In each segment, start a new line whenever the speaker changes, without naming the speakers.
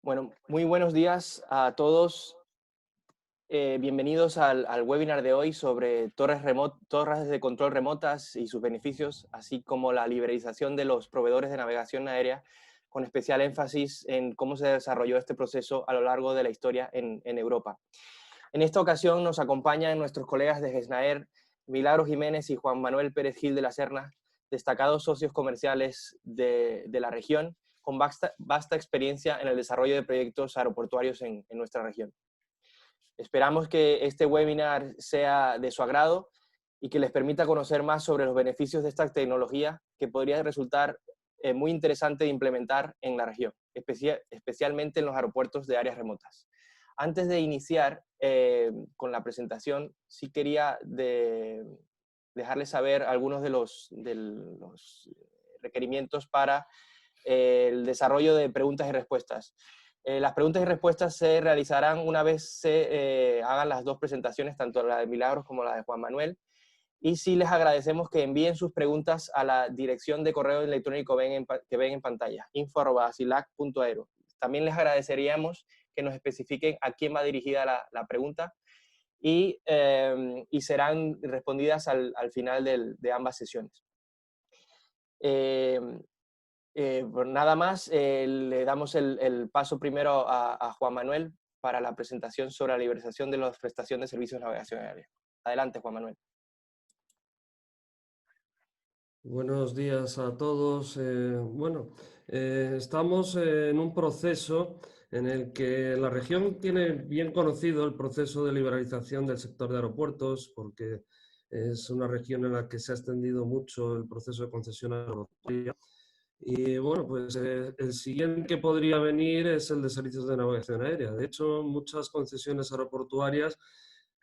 Bueno, muy buenos días a todos. Bienvenidos al webinar de hoy sobre torres de control remotas y sus beneficios, así como la liberalización de los proveedores de navegación aérea, con especial énfasis en cómo se desarrolló este proceso a lo largo de la historia en Europa. En esta ocasión nos acompañan nuestros colegas de GESNAER, Milagro Jiménez y Juan Manuel Pérez Gil de la Serna, destacados socios comerciales de la región, con vasta experiencia en el desarrollo de proyectos aeroportuarios en nuestra región. Esperamos que este webinar sea de su agrado y que les permita conocer más sobre los beneficios de esta tecnología que podría resultar muy interesante de implementar en la región, especialmente en los aeropuertos de áreas remotas. Antes de iniciar con la presentación, sí quería dejarles saber algunos de los requerimientos para el desarrollo de preguntas y respuestas. Las preguntas y respuestas se realizarán una vez se hagan las dos presentaciones, tanto la de Milagros como la de Juan Manuel. Y sí les agradecemos que envíen sus preguntas a la dirección de correo electrónico que ven en pantalla, info@asilac.aero. También les agradeceríamos que nos especifiquen a quién va dirigida la pregunta y serán respondidas al final de ambas sesiones. Pues nada más, le damos el paso primero a Juan Manuel para la presentación sobre la liberalización de la prestación de servicios de navegación aérea. Adelante, Juan Manuel.
Buenos días a todos. Estamos en un proceso en el que la región tiene bien conocido el proceso de liberalización del sector de aeropuertos, porque es una región en la que se ha extendido mucho el proceso de concesión aeroportuaria. Y bueno, pues el siguiente que podría venir es el de servicios de navegación aérea. De hecho, muchas concesiones aeroportuarias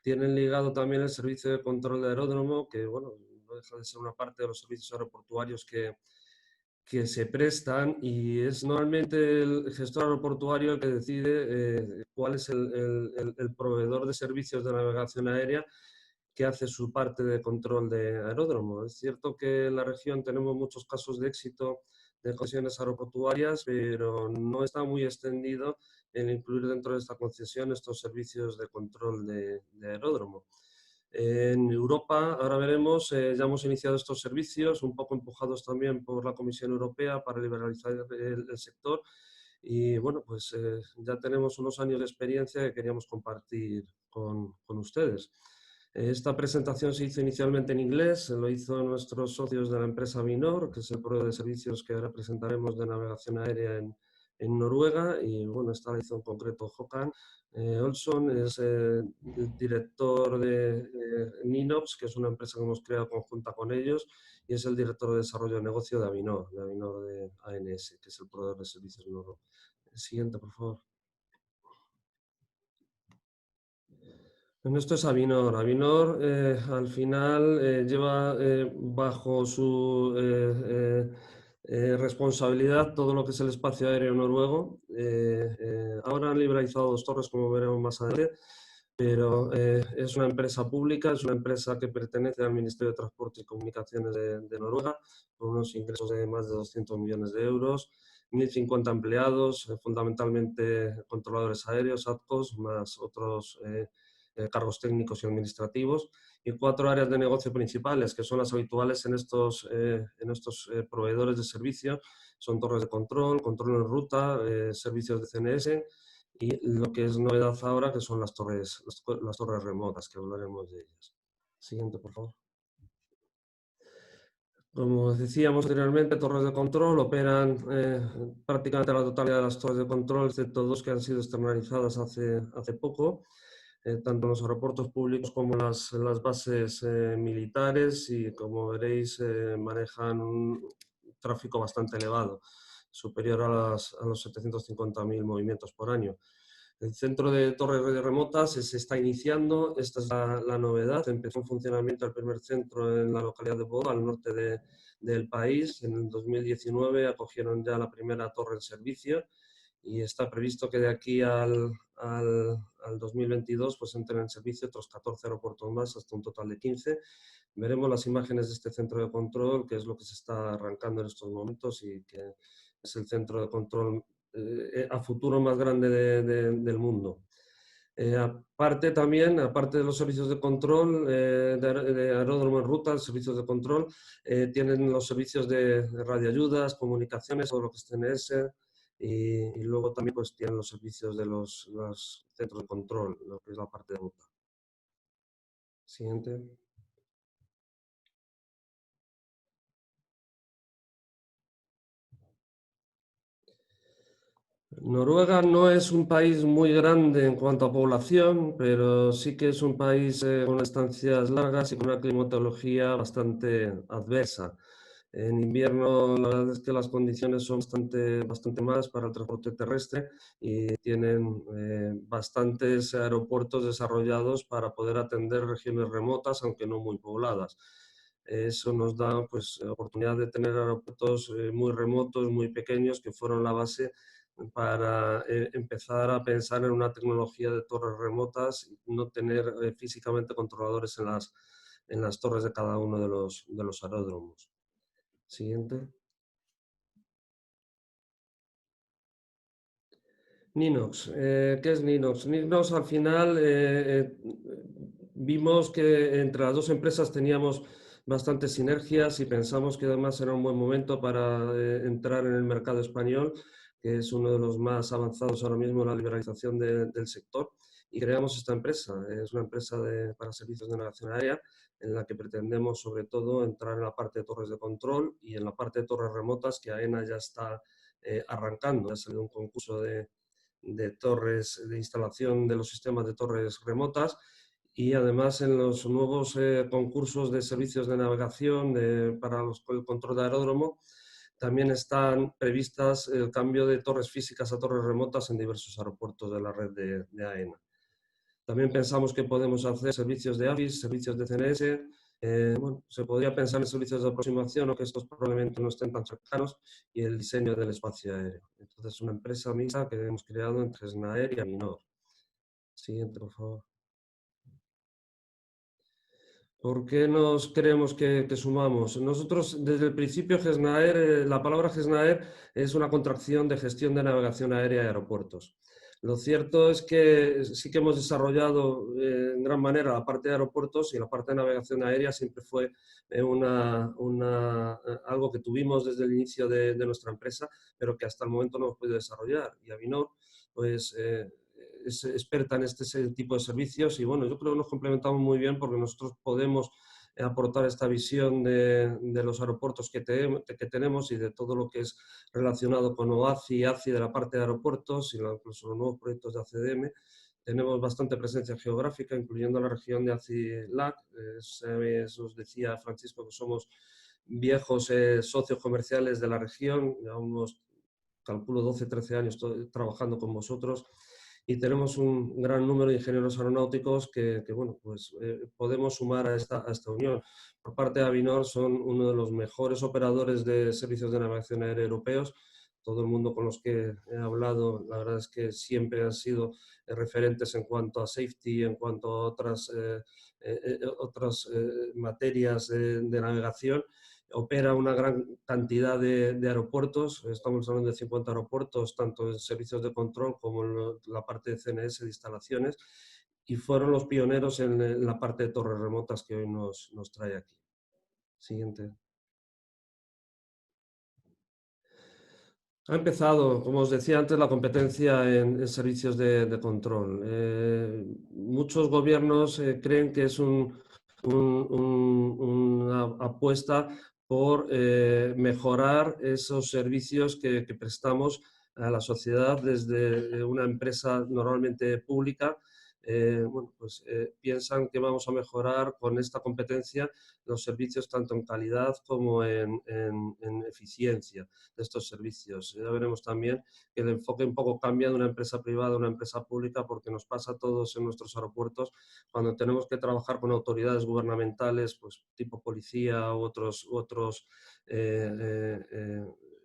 tienen ligado también el servicio de control de aeródromo, que bueno, no deja de ser una parte de los servicios aeroportuarios que se prestan, y es normalmente el gestor aeroportuario el que decide cuál es el proveedor de servicios de navegación aérea que hace su parte de control de aeródromo. Es cierto que en la región tenemos muchos casos de éxito de concesiones aeroportuarias, pero no está muy extendido el incluir dentro de esta concesión estos servicios de control de aeródromo. En Europa, ahora veremos, ya hemos iniciado estos servicios, un poco empujados también por la Comisión Europea para liberalizar el sector. Y bueno, pues ya tenemos unos años de experiencia que queríamos compartir con ustedes. Esta presentación se hizo inicialmente en inglés, lo hizo nuestros socios de la empresa Avinor, que es el proveedor de servicios que ahora presentaremos de navegación aérea en Noruega, y bueno, esta la hizo en concreto Håkan Olson, es el director de Ninops, que es una empresa que hemos creado conjunta con ellos, y es el director de desarrollo de negocio de Avinor de ANS, que es el proveedor de servicios noruego. El siguiente, por favor. Bueno, esto es Avinor. Avinor al final lleva bajo su responsabilidad todo lo que es el espacio aéreo noruego. Ahora han liberalizado 2 torres, como veremos más adelante, pero es una empresa pública, es una empresa que pertenece al Ministerio de Transporte y Comunicaciones de Noruega, con unos ingresos de más de 200 millones de euros, 1.050 empleados, fundamentalmente controladores aéreos, ATCOS, más otros cargos técnicos y administrativos, y 4 áreas de negocio principales, que son las habituales en estos proveedores de servicios. Son torres de control, control en ruta, servicios de CNS, y lo que es novedad ahora, que son las torres remotas, que hablaremos de ellas. Siguiente, por favor. Como decíamos anteriormente, torres de control operan prácticamente la totalidad de las torres de control, excepto 2 que han sido externalizadas hace poco, tanto en los aeropuertos públicos como las bases militares, y como veréis manejan un tráfico bastante elevado, superior a los 750.000 movimientos por año. El centro de torres remotas se está iniciando, esta es la novedad. Empezó en funcionamiento el primer centro en la localidad de Bodo, al norte del país. En el 2019 acogieron ya la primera torre en servicio, y está previsto que de aquí al 2022 pues entren en servicio otros 14 aeropuertos más, hasta un total de 15. Veremos las imágenes de este centro de control, que es lo que se está arrancando en estos momentos, y que es el centro de control a futuro más grande del mundo. Aparte también, aparte de los servicios de control de aeródromo en ruta, servicios de control, tienen los servicios de radioayudas, comunicaciones, todo lo que es CNS, y luego también pues tienen los servicios de los centros de control, lo que es la parte de ruta. Siguiente. Noruega no es un país muy grande en cuanto a población, pero sí que es un país con estancias largas y con una climatología bastante adversa. En invierno, la verdad es que las condiciones son bastante malas para el transporte terrestre y tienen bastantes aeropuertos desarrollados para poder atender regiones remotas, aunque no muy pobladas. Eso nos da pues, oportunidad de tener aeropuertos muy remotos, muy pequeños, que fueron la base para empezar a pensar en una tecnología de torres remotas y no tener físicamente controladores en las torres de cada uno de los aeródromos. Siguiente. Ninox. ¿Qué es Ninox? Ninox al final vimos que entre las dos empresas teníamos bastantes sinergias y pensamos que además era un buen momento para entrar en el mercado español, que es uno de los más avanzados ahora mismo en la liberalización del sector. Y creamos esta empresa. Es una empresa para servicios de navegación aérea en la que pretendemos sobre todo entrar en la parte de torres de control y en la parte de torres remotas, que AENA ya está arrancando. Ha salido un concurso de torres, de instalación de los sistemas de torres remotas, y además en los nuevos concursos de servicios de navegación para el control de aeródromo también están previstas el cambio de torres físicas a torres remotas en diversos aeropuertos de la red de AENA. También pensamos que podemos hacer servicios de AFIS, servicios de CNS. Bueno, se podría pensar en servicios de aproximación, o que estos probablemente no estén tan cercanos, y el diseño del espacio aéreo. Entonces, una empresa mixta que hemos creado entre SNAER y Avinor. Siguiente, por favor. ¿Por qué nos creemos que sumamos? Nosotros, desde el principio, GESNAER, la palabra GESNAER es una contracción de gestión de navegación aérea y aeropuertos. Lo cierto es que sí que hemos desarrollado en gran manera la parte de aeropuertos, y la parte de navegación aérea siempre fue algo que tuvimos desde el inicio de nuestra empresa, pero que hasta el momento no hemos podido desarrollar. Y Avinor, pues, es experta en este tipo de servicios, y bueno, yo creo que nos complementamos muy bien porque nosotros podemos aportar esta visión de los aeropuertos que tenemos y de todo lo que es relacionado con OACI y ACI de la parte de aeropuertos, y incluso los nuevos proyectos de ACDM. Tenemos bastante presencia geográfica, incluyendo la región de ACI-LAC. Os decía Francisco que somos viejos socios comerciales de la región, ya unos, calculo, 12, 13 años trabajando con vosotros, y tenemos un gran número de ingenieros aeronáuticos que bueno, pues, podemos sumar a esta unión. Por parte de Avinor, son uno de los mejores operadores de servicios de navegación aérea europeos. Todo el mundo con los que he hablado, la verdad es que siempre han sido referentes en cuanto a safety, en cuanto a otras materias de navegación. Opera una gran cantidad de aeropuertos. Estamos hablando de 50 aeropuertos, tanto en servicios de control como en la parte de CNS, de instalaciones, y fueron los pioneros en la parte de torres remotas que hoy nos trae aquí. Siguiente. Ha empezado, como os decía antes, la competencia en servicios de control. Muchos gobiernos creen que es una apuesta por mejorar esos servicios que prestamos a la sociedad desde una empresa normalmente pública. Bueno, pues, piensan que vamos a mejorar con esta competencia los servicios tanto en calidad como en eficiencia de estos servicios. Ya veremos también que el enfoque un poco cambia de una empresa privada a una empresa pública, porque nos pasa a todos en nuestros aeropuertos cuando tenemos que trabajar con autoridades gubernamentales, pues tipo policía u otros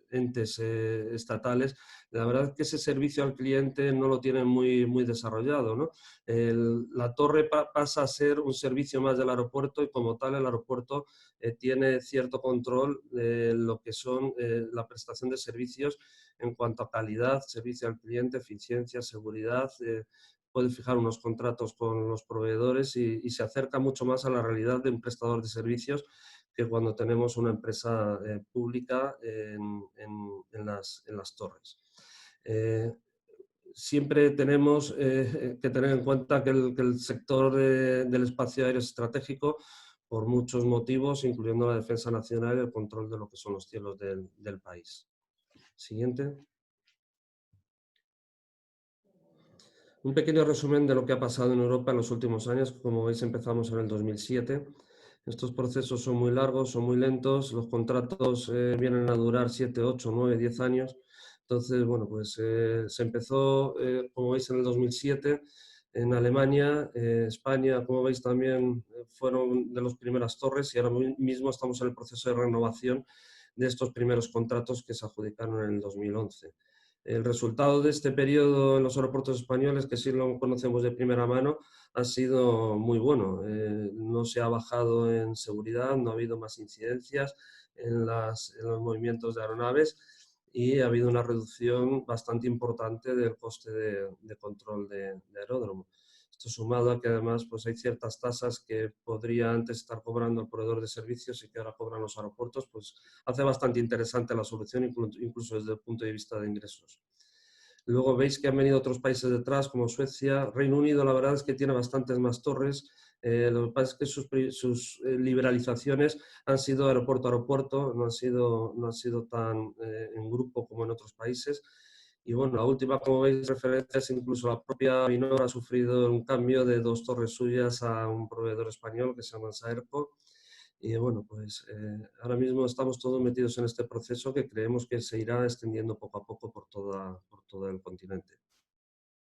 entes estatales, la verdad es que ese servicio al cliente no lo tienen muy desarrollado, ¿no? La torre pasa a ser un servicio más del aeropuerto y como tal el aeropuerto tiene cierto control de lo que son la prestación de servicios en cuanto a calidad, servicio al cliente, eficiencia, seguridad. Puede fijar unos contratos con los proveedores y se acerca mucho más a la realidad de un prestador de servicios que cuando tenemos una empresa pública en las torres. Siempre tenemos que tener en cuenta que el sector del espacio aéreo es estratégico por muchos motivos, incluyendo la defensa nacional y el control de lo que son los cielos del país. Siguiente. Un pequeño resumen de lo que ha pasado en Europa en los últimos años. Como veis, empezamos en el 2007. Estos procesos son muy largos, son muy lentos. Los contratos vienen a durar 7, 8, 9, 10 años. Entonces, bueno, pues se empezó, como veis, en el 2007 en Alemania. España, como veis, también fueron de las primeras torres y ahora mismo estamos en el proceso de renovación de estos primeros contratos que se adjudicaron en el 2011. El resultado de este periodo en los aeropuertos españoles, que sí lo conocemos de primera mano, ha sido muy bueno. No se ha bajado en seguridad, no ha habido más incidencias en los movimientos de aeronaves y ha habido una reducción bastante importante del coste de control de aeródromo. Esto sumado a que además pues hay ciertas tasas que podría antes estar cobrando el proveedor de servicios y que ahora cobran los aeropuertos, pues hace bastante interesante la solución, incluso desde el punto de vista de ingresos. Luego veis que han venido otros países detrás, como Suecia. Reino Unido, la verdad es que tiene bastantes más torres. Lo que pasa es que sus liberalizaciones han sido aeropuerto a aeropuerto, no han sido tan en grupo como en otros países. Y bueno, la última, como veis, referencias, incluso la propia Avinor ha sufrido un cambio de 2 torres suyas a un proveedor español que se llama Saerco. Y bueno, pues ahora mismo estamos todos metidos en este proceso que creemos que se irá extendiendo poco a poco por todo el continente.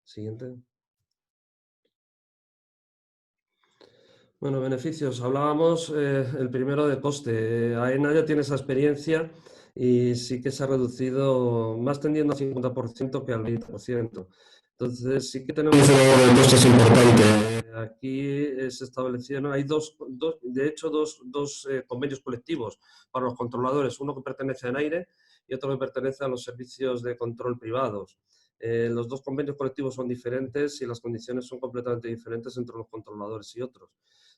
Siguiente. Bueno, beneficios. Hablábamos el primero de coste. AENA ya tiene esa experiencia y sí que se ha reducido más tendiendo al 50% que al 20%. Entonces sí que tenemos un ahorro de costes importante. Aquí se establecieron, hay de hecho, dos convenios colectivos para los controladores, uno que pertenece a AIRE y otro que pertenece a los servicios de control privados. Los dos convenios colectivos son diferentes y las condiciones son completamente diferentes entre los controladores y otros.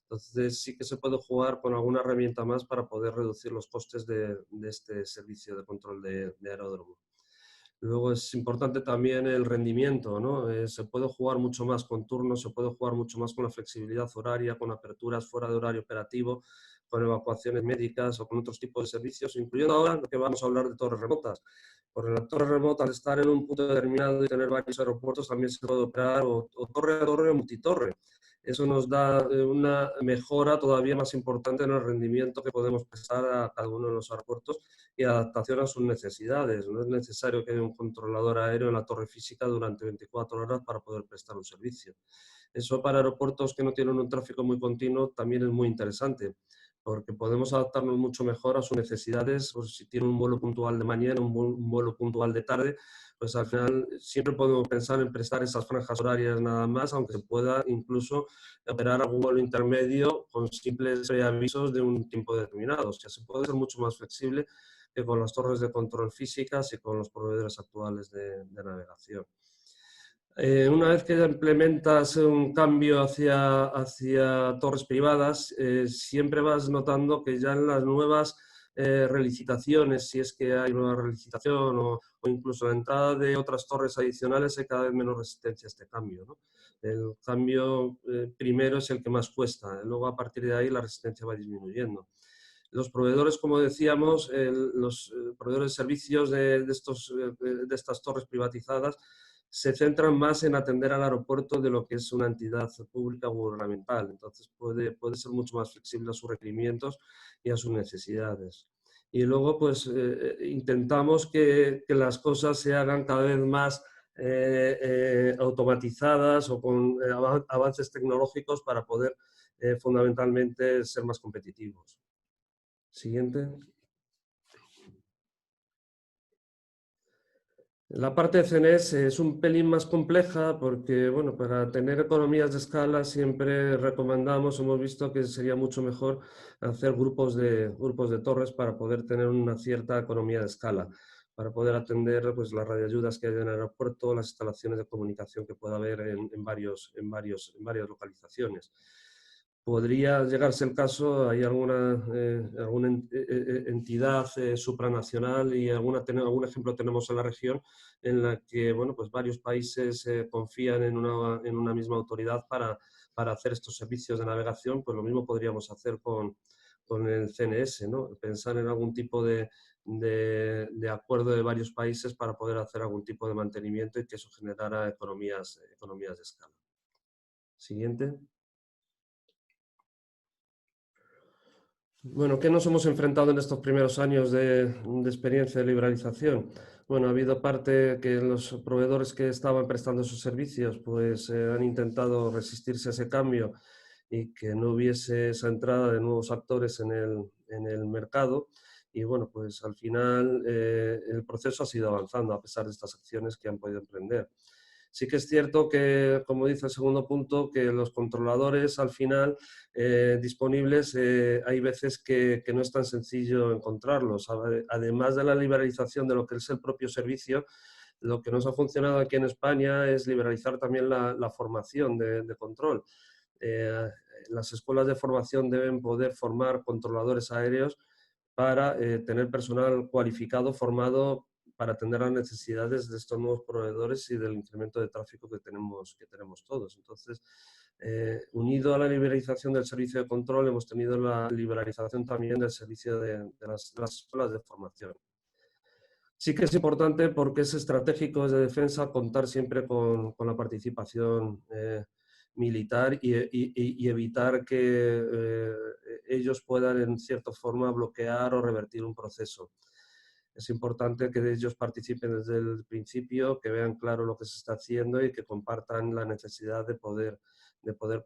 Entonces sí que se puede jugar con alguna herramienta más para poder reducir los costes de este servicio de control de aeródromo. Luego es importante también el rendimiento, ¿no? Se puede jugar mucho más con turnos, se puede jugar mucho más con la flexibilidad horaria, con aperturas fuera de horario operativo, con evacuaciones médicas o con otros tipos de servicios, incluyendo ahora lo que vamos a hablar de torres remotas. Porque la torre remota, al estar en un punto determinado y tener varios aeropuertos, también se puede operar o torre a torre o multitorre. Eso nos da una mejora todavía más importante en el rendimiento que podemos prestar a cada uno de los aeropuertos y adaptación a sus necesidades. No es necesario que haya un controlador aéreo en la torre física durante 24 horas para poder prestar un servicio. Eso para aeropuertos que no tienen un tráfico muy continuo también es muy interesante, porque podemos adaptarnos mucho mejor a sus necesidades. Pues si tiene un vuelo puntual de mañana, un vuelo puntual de tarde, pues al final siempre podemos pensar en prestar esas franjas horarias nada más, aunque se pueda incluso operar algún vuelo intermedio con simples avisos de un tiempo determinado. O sea, se puede ser mucho más flexible que con las torres de control físicas y con los proveedores actuales de navegación. Una vez que ya implementas un cambio hacia torres privadas, siempre vas notando que ya en las nuevas relicitaciones, si es que hay nueva relicitación o incluso la entrada de otras torres adicionales, hay cada vez menos resistencia a este cambio, ¿no? El cambio primero es el que más cuesta, luego a partir de ahí la resistencia va disminuyendo. Los proveedores, como decíamos, los proveedores de servicios de estas torres privatizadas se centran más en atender al aeropuerto de lo que es una entidad pública o gubernamental. Entonces puede ser mucho más flexible a sus requerimientos y a sus necesidades. Y luego pues intentamos que las cosas se hagan cada vez más automatizadas o con avances tecnológicos para poder fundamentalmente ser más competitivos. Siguiente. La parte de CNS es un pelín más compleja porque, bueno, para tener economías de escala siempre recomendamos, hemos visto que sería mucho mejor hacer grupos de torres para poder tener una cierta economía de escala, para poder atender pues, las radioayudas que hay en el aeropuerto, las instalaciones de comunicación que pueda haber en varias localizaciones. Podría llegarse el caso, hay alguna entidad supranacional y algún ejemplo tenemos en la región en la que bueno, pues varios países confían en una misma autoridad para hacer estos servicios de navegación, pues lo mismo podríamos hacer con el CNS, ¿no? Pensar en algún tipo de acuerdo de varios países para poder hacer algún tipo de mantenimiento y que eso generara economías de escala. Siguiente. Bueno, ¿qué nos hemos enfrentado en estos primeros años de experiencia de liberalización? Bueno, ha habido parte que los proveedores que estaban prestando sus servicios pues han intentado resistirse a ese cambio y que no hubiese esa entrada de nuevos actores en el mercado. Y bueno, pues al final el proceso ha sido avanzando a pesar de estas acciones que han podido emprender. Sí que es cierto que, como dice el segundo punto, que los controladores al final disponibles hay veces que no es tan sencillo encontrarlos. Además de la liberalización de lo que es el propio servicio, lo que nos ha funcionado aquí en España es liberalizar también la formación de control. Las escuelas de formación deben poder formar controladores aéreos para tener personal cualificado, formado para atender las necesidades de estos nuevos proveedores y del incremento de tráfico que tenemos todos. Entonces, unido a la liberalización del servicio de control, hemos tenido la liberalización también del servicio de las escuelas de formación. Sí que es importante porque es estratégico, es de defensa, contar siempre con la participación militar y evitar que ellos puedan, en cierta forma, bloquear o revertir un proceso. Es importante que ellos participen desde el principio, que vean claro lo que se está haciendo y que compartan la necesidad de poder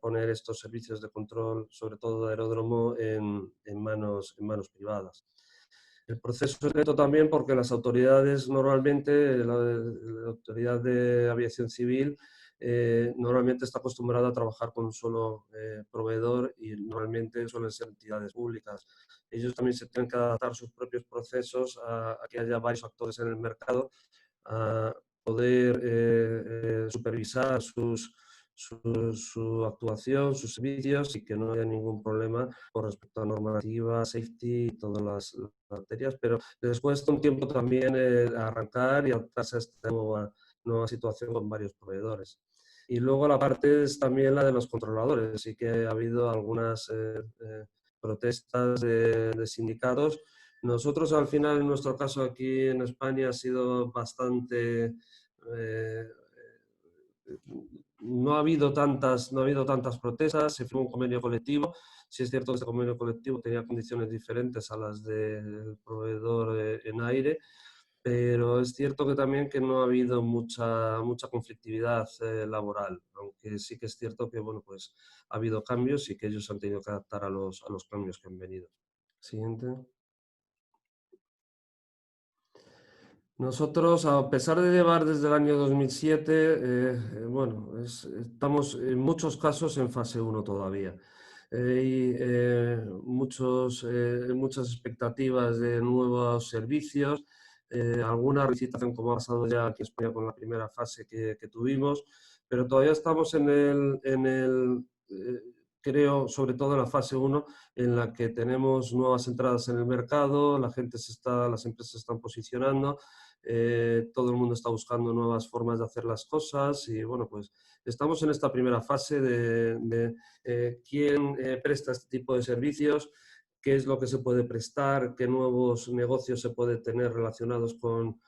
poner estos servicios de control, sobre todo de aeródromo, en manos privadas. El proceso es lento también porque las autoridades normalmente, la autoridad de aviación civil, normalmente está acostumbrada a trabajar con un solo proveedor y normalmente suelen ser entidades públicas. Ellos también se tienen que adaptar sus propios procesos a que haya varios actores en el mercado, a poder supervisar su actuación, sus servicios y que no haya ningún problema con respecto a normativa, safety y todas las materias, pero les cuesta un tiempo también arrancar y adaptarse a esta nueva situación con varios proveedores. Y luego la parte es también la de los controladores. Sí que ha habido algunas protestas de sindicatos. Nosotros al final, en nuestro caso aquí en España, ha sido bastante... no ha habido tantas protestas, se firmó un convenio colectivo. Sí es cierto que este convenio colectivo tenía condiciones diferentes a las del proveedor en aire, pero es cierto que también que no ha habido mucha conflictividad laboral, aunque sí que es cierto que bueno, pues ha habido cambios y que ellos han tenido que adaptar a los cambios que han venido. Siguiente. Nosotros, a pesar de llevar desde el año 2007, bueno, estamos en muchos casos en fase 1 todavía. Hay muchas expectativas de nuevos servicios, alguna licitación como ha pasado ya aquí en España con la primera fase que tuvimos, pero todavía estamos creo, sobre todo en la fase 1, en la que tenemos nuevas entradas en el mercado, las empresas se están posicionando, todo el mundo está buscando nuevas formas de hacer las cosas y bueno, pues estamos en esta primera fase de quién presta este tipo de servicios, qué es lo que se puede prestar, qué nuevos negocios se puede tener relacionados con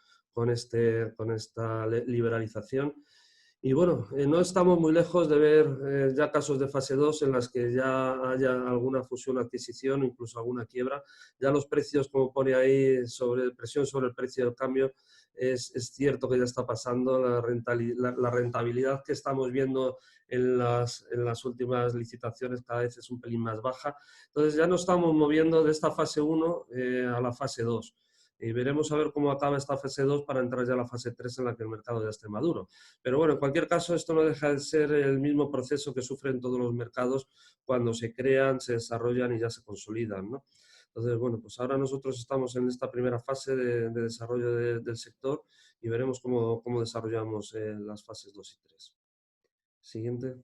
esta liberalización. Y bueno, no estamos muy lejos de ver ya casos de fase 2 en las que ya haya alguna fusión, adquisición, incluso alguna quiebra. Ya los precios, como pone ahí, presión sobre el precio del cambio, es cierto que ya está pasando. La rentabilidad que estamos viendo en las últimas licitaciones cada vez es un pelín más baja. Entonces ya nos estamos moviendo de esta fase 1 a la fase 2. Y veremos a ver cómo acaba esta fase 2 para entrar ya a la fase 3 en la que el mercado ya esté maduro. Pero bueno, en cualquier caso, esto no deja de ser el mismo proceso que sufren todos los mercados cuando se crean, se desarrollan y ya se consolidan, ¿no? Entonces, bueno, pues ahora nosotros estamos en esta primera fase de desarrollo del sector y veremos cómo desarrollamos las fases 2 y 3. Siguiente.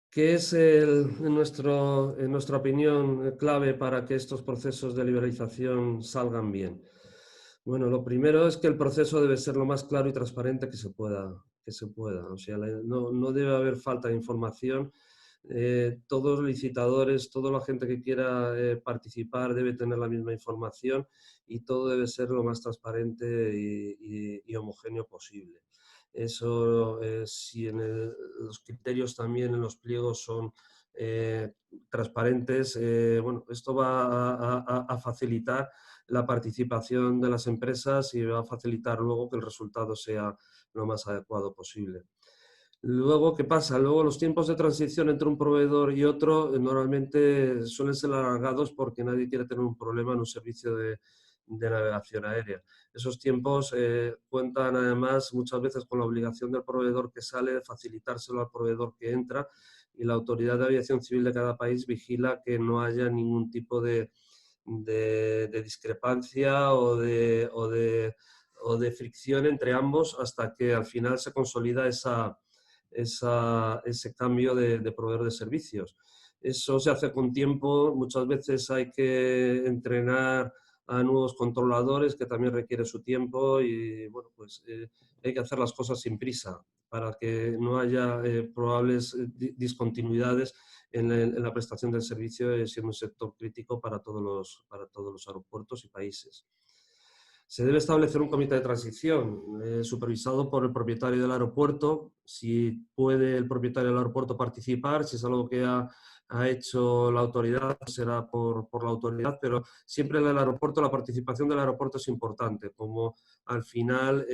¿Qué es, en nuestra opinión, clave para que estos procesos de liberalización salgan bien? Bueno, lo primero es que el proceso debe ser lo más claro y transparente que se pueda. O sea, no debe haber falta de información. Todos los licitadores, toda la gente que quiera participar debe tener la misma información y todo debe ser lo más transparente y homogéneo posible. Eso, si los criterios también en los pliegos son transparentes, bueno, esto va a facilitar la participación de las empresas y va a facilitar luego que el resultado sea lo más adecuado posible. Luego, ¿qué pasa? Luego los tiempos de transición entre un proveedor y otro normalmente suelen ser alargados porque nadie quiere tener un problema en un servicio de navegación aérea. Esos tiempos cuentan además muchas veces con la obligación del proveedor que sale de facilitárselo al proveedor que entra y la Autoridad de Aviación Civil de cada país vigila que no haya ningún tipo de discrepancia o de fricción entre ambos hasta que al final se consolida ese cambio de proveedor de servicios. Eso se hace con tiempo, muchas veces hay que entrenar a nuevos controladores que también requiere su tiempo y bueno, pues hay que hacer las cosas sin prisa para que no haya probables discontinuidades en la prestación del servicio, siendo un sector crítico para todos los aeropuertos y países. Se debe establecer un comité de transición supervisado por el propietario del aeropuerto. Si puede el propietario del aeropuerto participar, si es algo que ha hecho la autoridad, será por la autoridad, pero siempre en el aeropuerto la participación del aeropuerto es importante. Como al final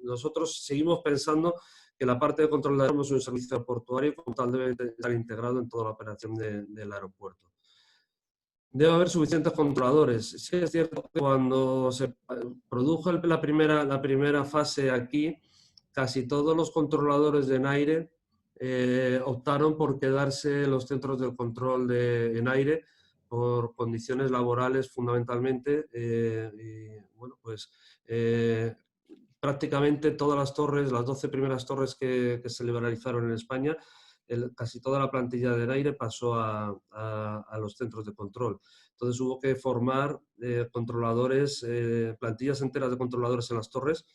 nosotros seguimos pensando que la parte de control de aeropuertos es un servicio aeroportuario y como tal debe estar integrado en toda la operación del aeropuerto. Debe haber suficientes controladores. Sí es cierto que cuando se produjo la primera fase aquí, casi todos los controladores de Enaire optaron por quedarse en los centros del control en aire por condiciones laborales fundamentalmente. Y, bueno, pues prácticamente todas las torres, las 12 primeras torres que se liberalizaron en España, casi toda la plantilla del aire pasó a los centros de control. Entonces hubo que formar controladores, plantillas enteras de controladores en las torres,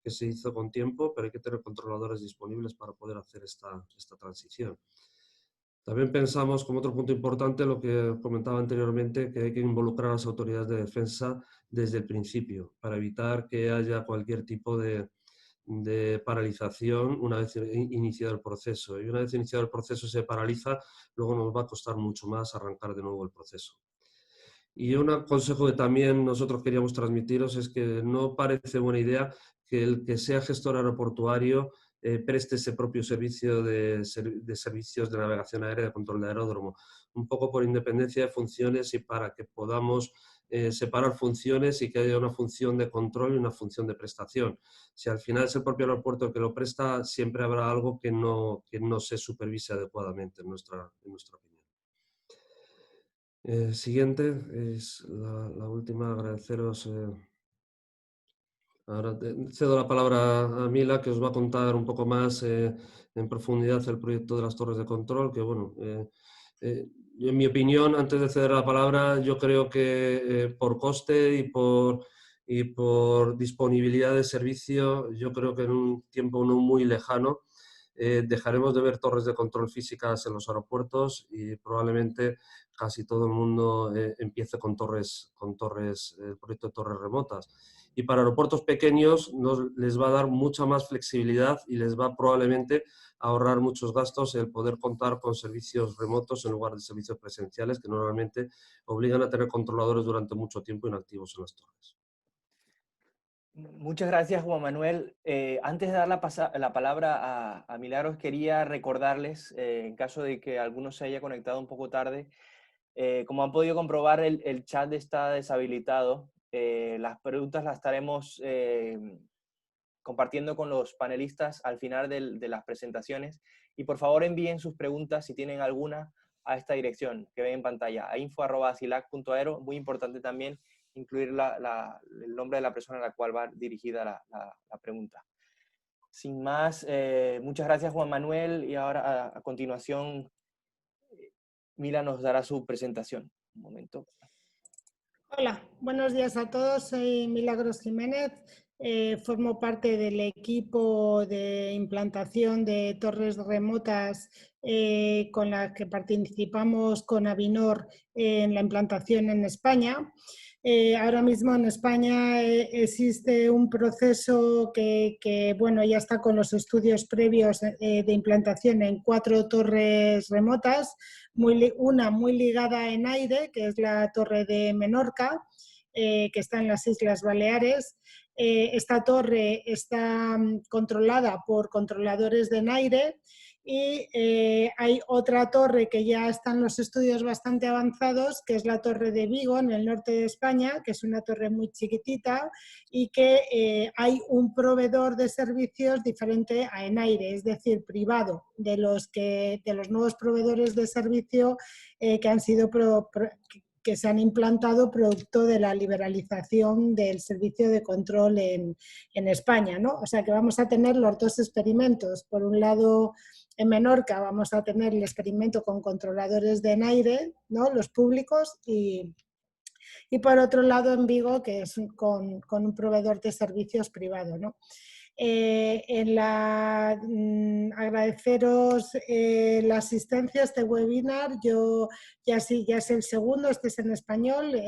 que se hizo con tiempo, pero hay que tener controladores disponibles para poder hacer esta transición. También pensamos, como otro punto importante, lo que comentaba anteriormente, que hay que involucrar a las autoridades de defensa desde el principio, para evitar que haya cualquier tipo de paralización una vez iniciado el proceso. Y una vez iniciado el proceso se paraliza, luego nos va a costar mucho más arrancar de nuevo el proceso. Y un consejo que también nosotros queríamos transmitiros es que no parece buena idea que el que sea gestor aeroportuario preste ese propio servicio de servicios de navegación aérea, de control de aeródromo, un poco por independencia de funciones y para que podamos separar funciones y que haya una función de control y una función de prestación. Si al final es el propio aeropuerto el que lo presta, siempre habrá algo que no se supervise adecuadamente, en nuestra opinión. Siguiente es la última, agradeceros. Ahora cedo la palabra a Mila, que os va a contar un poco más en profundidad el proyecto de las torres de control, que bueno, en mi opinión, antes de ceder la palabra, yo creo que por coste y por disponibilidad de servicio, yo creo que en un tiempo no muy lejano dejaremos de ver torres de control físicas en los aeropuertos y probablemente casi todo el mundo empiece con el proyecto de torres remotas. Y para aeropuertos pequeños les va a dar mucha más flexibilidad y les va probablemente a ahorrar muchos gastos el poder contar con servicios remotos en lugar de servicios presenciales que normalmente obligan a tener controladores durante mucho tiempo inactivos en las torres.
Muchas gracias, Juan Manuel. Antes de dar la palabra a Milagros, quería recordarles, en caso de que alguno se haya conectado un poco tarde, Como han podido comprobar, el chat está deshabilitado. Las preguntas las estaremos compartiendo con los panelistas al final de las presentaciones. Y por favor envíen sus preguntas, si tienen alguna, a esta dirección que ven en pantalla, a info@asilac.aero. Muy importante también incluir el nombre de la persona a la cual va dirigida la pregunta. Sin más, muchas gracias, Juan Manuel. Y ahora, a continuación, Mila nos dará su presentación. Un momento.
Hola, buenos días a todos. Soy Milagros Jiménez. Formo parte del equipo de implantación de torres remotas con la que participamos con Avinor en la implantación en España. Ahora mismo en España existe un proceso que bueno, ya está con los estudios previos de implantación en 4 torres remotas, una muy ligada en aire, que es la torre de Menorca, que está en las Islas Baleares. Esta torre está controlada por controladores de aire y hay otra torre que ya están los estudios bastante avanzados, que es la torre de Vigo, en el norte de España, que es una torre muy chiquitita y que hay un proveedor de servicios diferente a Enaire, es decir, privado, de los nuevos proveedores de servicio que han sido que se han implantado producto de la liberalización del servicio de control en España, ¿no? O sea que vamos a tener los 2 experimentos. Por un lado, en Menorca vamos a tener el experimento con controladores de aire, ¿no? Los públicos, y por otro lado en Vigo, que es con un proveedor de servicios privado, ¿no? Agradeceros la asistencia a este webinar. Yo ya es el segundo, este es en español.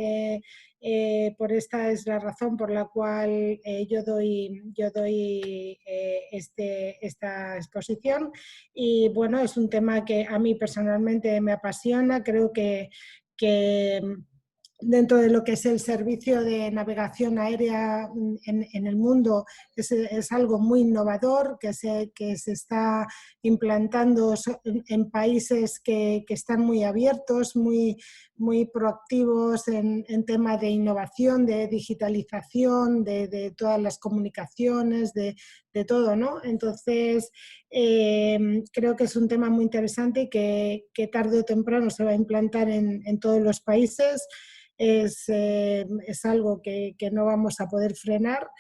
Por esta es la razón por la cual yo doy esta exposición, y bueno, es un tema que a mí personalmente me apasiona. Creo que dentro de lo que es el servicio de navegación aérea en el mundo es algo muy innovador que se está implantando en países que están muy abiertos, muy proactivos en tema de innovación, de digitalización, de todas las comunicaciones, de todo, ¿no? Entonces, creo que es un tema muy interesante y que tarde o temprano se va a implantar en todos los países. Es algo que no vamos a poder frenar.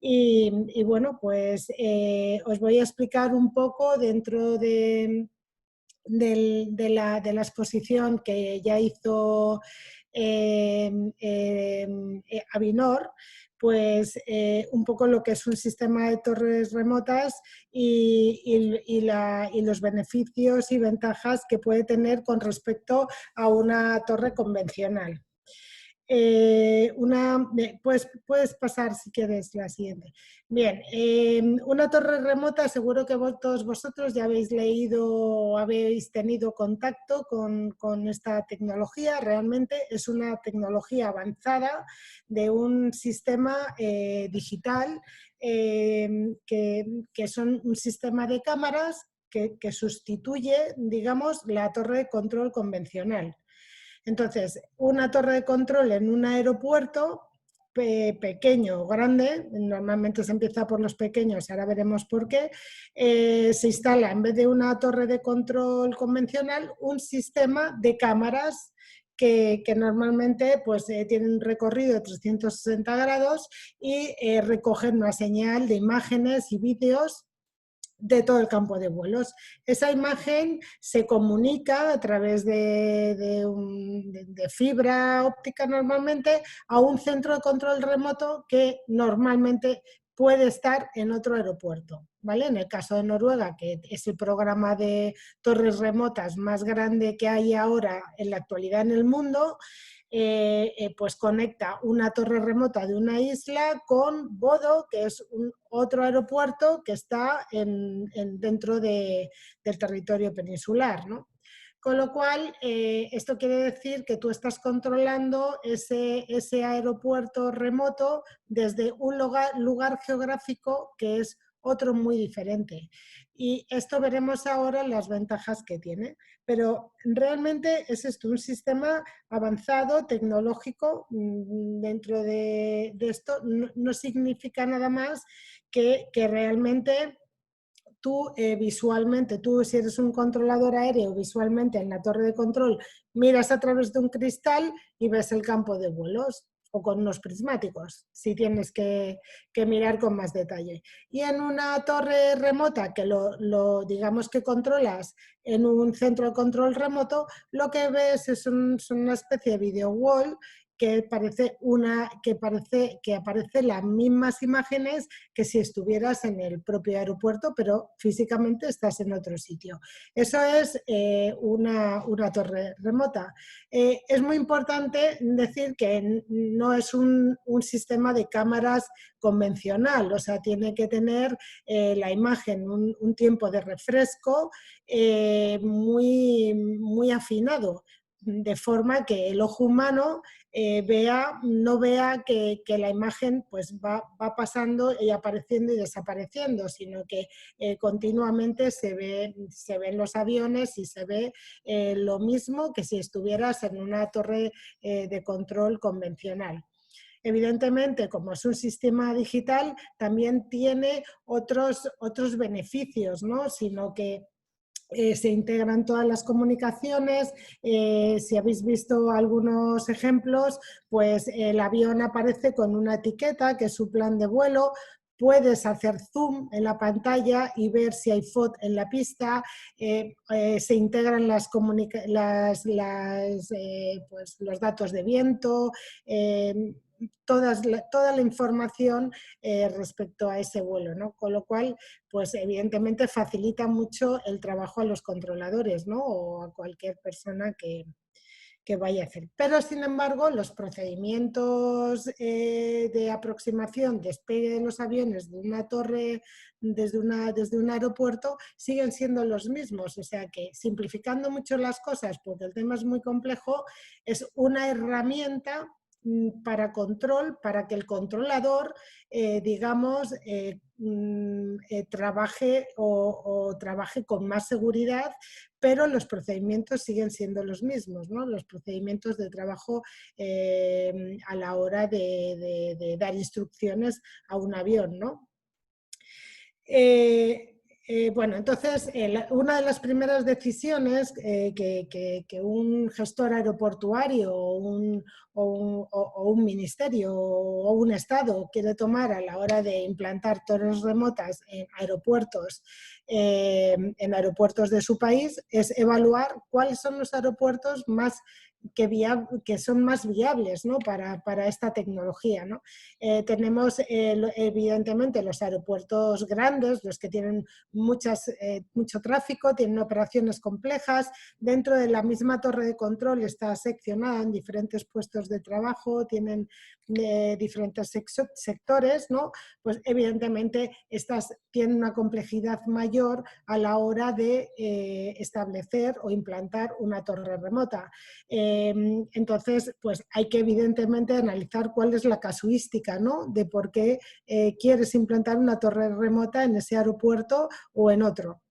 Y bueno, pues os voy a explicar un poco dentro de la exposición que ya hizo Avinor, pues un poco lo que es un sistema de torres remotas y los beneficios y ventajas que puede tener con respecto a una torre convencional. Puedes pasar si quieres la siguiente. Bien, una torre remota, seguro que todos vosotros ya habéis leído o habéis tenido contacto con esta tecnología. Realmente es una tecnología avanzada de un sistema digital que son un sistema de cámaras que sustituye, digamos, la torre de control convencional. Entonces, una torre de control en un aeropuerto pequeño o grande, normalmente se empieza por los pequeños, ahora veremos por qué, se instala en vez de una torre de control convencional un sistema de cámaras que normalmente pues, tienen un recorrido de 360 grados y recogen una señal de imágenes y vídeos de todo el campo de vuelos. Esa imagen se comunica a través de fibra óptica normalmente a un centro de control remoto que normalmente puede estar en otro aeropuerto, ¿vale? En el caso de Noruega, que es el programa de torres remotas más grande que hay ahora en la actualidad en el mundo, pues conecta una torre remota de una isla con Bodø, que es otro aeropuerto que está dentro del territorio peninsular, ¿no? Con lo cual, esto quiere decir que tú estás controlando ese aeropuerto remoto desde un lugar geográfico que es otro muy diferente. Y esto veremos ahora las ventajas que tiene. Pero realmente es esto, un sistema avanzado, tecnológico. Dentro de esto no significa nada más que realmente tú visualmente, tú si eres un controlador aéreo, visualmente en la torre de control miras a través de un cristal y ves el campo de vuelos, o con unos prismáticos, si tienes que mirar con más detalle. Y en una torre remota, que digamos que controlas en un centro de control remoto, lo que ves es una especie de video wall que aparece las mismas imágenes que si estuvieras en el propio aeropuerto, pero físicamente estás en otro sitio. Eso es una torre remota. Es muy importante decir que no es un sistema de cámaras convencional, o sea, tiene que tener la imagen un tiempo de refresco muy, muy afinado, de forma que el ojo humano no vea que la imagen pues va pasando y apareciendo y desapareciendo, sino que continuamente se ven los aviones y se ve lo mismo que si estuvieras en una torre de control convencional. Evidentemente, como es un sistema digital, también tiene otros beneficios, ¿no? Sino que se integran todas las comunicaciones. Si habéis visto algunos ejemplos, pues el avión aparece con una etiqueta que es su plan de vuelo. Puedes hacer zoom en la pantalla y ver si hay FOD en la pista. Se integran pues, los datos de viento, toda la información respecto a ese vuelo, ¿no? Con lo cual, pues evidentemente facilita mucho el trabajo a los controladores, ¿no? O a cualquier persona que vaya a hacer. Pero, sin embargo, los procedimientos de aproximación, despegue de los aviones de una torre desde un aeropuerto siguen siendo los mismos. O sea que, simplificando mucho las cosas, porque el tema es muy complejo, es una herramienta para control, para que el controlador, digamos, trabaje o trabaje con más seguridad, pero los procedimientos siguen siendo los mismos, ¿no? Los procedimientos de trabajo a la hora de dar instrucciones a un avión, ¿no? Bueno, entonces, una de las primeras decisiones que un gestor aeroportuario o un ministerio o un estado quiere tomar a la hora de implantar torres remotas en aeropuertos de su país es evaluar cuáles son los aeropuertos que son más viables, ¿no? para esta tecnología, ¿no? Tenemos evidentemente los aeropuertos grandes, los que tienen mucho tráfico, tienen operaciones complejas. Dentro de la misma torre de control está seccionada en diferentes puestos de trabajo, tienen diferentes sectores, ¿no? Pues evidentemente estas tienen una complejidad mayor a la hora de establecer o implantar una torre remota. Entonces, pues hay que evidentemente analizar cuál es la casuística, ¿no? De por qué quieres implantar una torre remota en ese aeropuerto o en otro.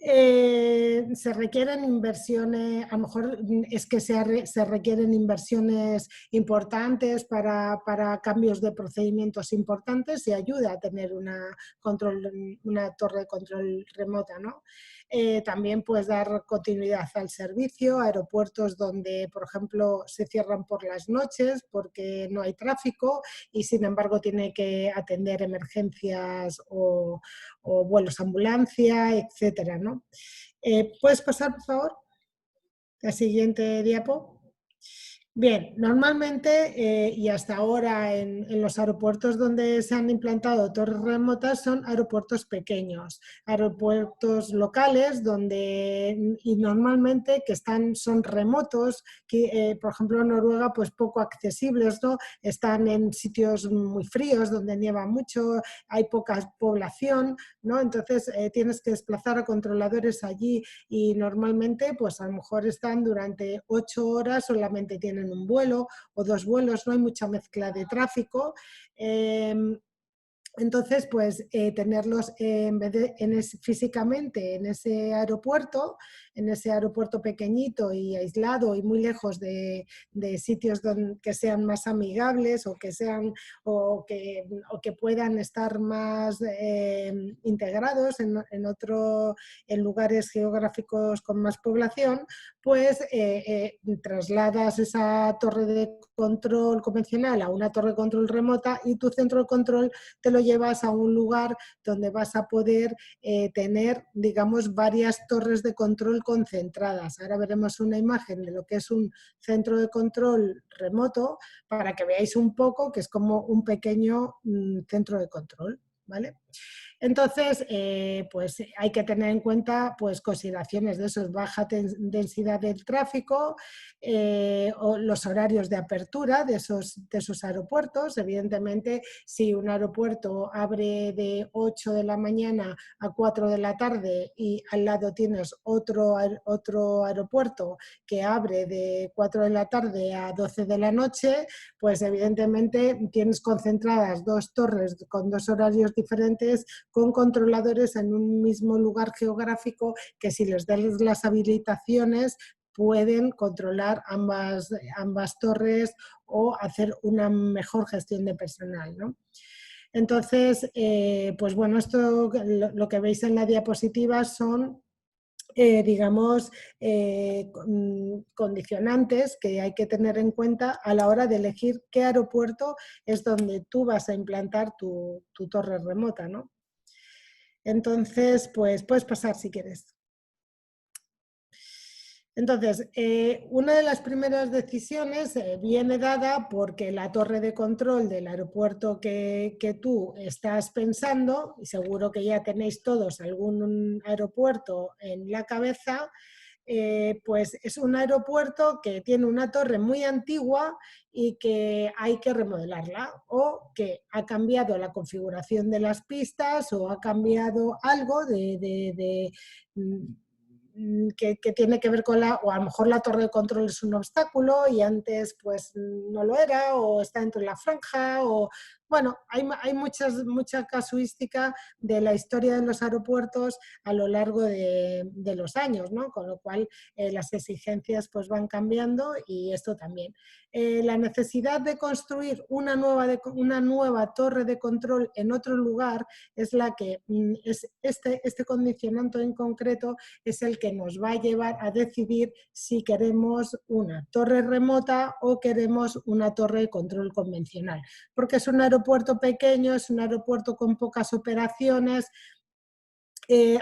Se requieren inversiones, a lo mejor es que se requieren inversiones importantes para cambios de procedimientos importantes y ayuda a tener una torre de control remota, ¿no? También puedes dar continuidad al servicio, aeropuertos donde, por ejemplo, se cierran por las noches porque no hay tráfico y sin embargo tiene que atender emergencias o vuelos ambulancia, etcétera, ¿no? ¿Puedes pasar, por favor? La siguiente diapo. Bien, normalmente y hasta ahora en los aeropuertos donde se han implantado torres remotas son aeropuertos pequeños, aeropuertos locales y normalmente que son remotos, que por ejemplo en Noruega pues poco accesibles, ¿no? Están en sitios muy fríos donde nieva mucho, hay poca población, ¿no? Entonces tienes que desplazar a controladores allí y normalmente pues a lo mejor están durante 8 horas, solamente tienen un vuelo o 2 vuelos, no hay mucha mezcla de tráfico. Entonces, pues tenerlos en vez de físicamente en ese aeropuerto pequeñito y aislado y muy lejos de sitios que sean más amigables o que puedan estar más integrados en lugares geográficos con más población, pues trasladas esa torre de control convencional a una torre de control remota y tu centro de control te lo llevas a un lugar donde vas a poder tener, digamos, varias torres de control concentradas. Ahora veremos una imagen de lo que es un centro de control remoto para que veáis un poco que es como un pequeño centro de control, ¿vale? Entonces, pues hay que tener en cuenta pues, consideraciones de esos, baja densidad del tráfico, o los horarios de apertura de esos aeropuertos. Evidentemente, si un aeropuerto abre de 8 de la mañana a 4 de la tarde y al lado tienes otro aeropuerto que abre de 4 de la tarde a 12 de la noche, pues evidentemente tienes concentradas dos torres con dos horarios diferentes, con controladores en un mismo lugar geográfico que si les das las habilitaciones pueden controlar ambas torres o hacer una mejor gestión de personal, ¿no? Entonces, pues bueno, esto lo que veis en la diapositiva son digamos, condicionantes que hay que tener en cuenta a la hora de elegir qué aeropuerto es donde tú vas a implantar tu torre remota, ¿no? Entonces, pues puedes pasar si quieres. Entonces, una de las primeras decisiones viene dada porque la torre de control del aeropuerto que tú estás pensando, y seguro que ya tenéis todos algún aeropuerto en la cabeza, pues es un aeropuerto que tiene una torre muy antigua y que hay que remodelarla, o que ha cambiado la configuración de las pistas o ha cambiado algo que tiene que ver con o a lo mejor la torre de control es un obstáculo y antes pues no lo era, o está dentro de la franja, o bueno, hay mucha casuística de la historia de los aeropuertos a lo largo de los años, ¿no? Con lo cual las exigencias pues van cambiando y esto también. La necesidad de construir una nueva torre de control en otro lugar es la que es este condicionante en concreto es el que nos va a llevar a decidir si queremos una torre remota o queremos una torre de control convencional, porque es un aeropuerto pequeño, es un aeropuerto con pocas operaciones.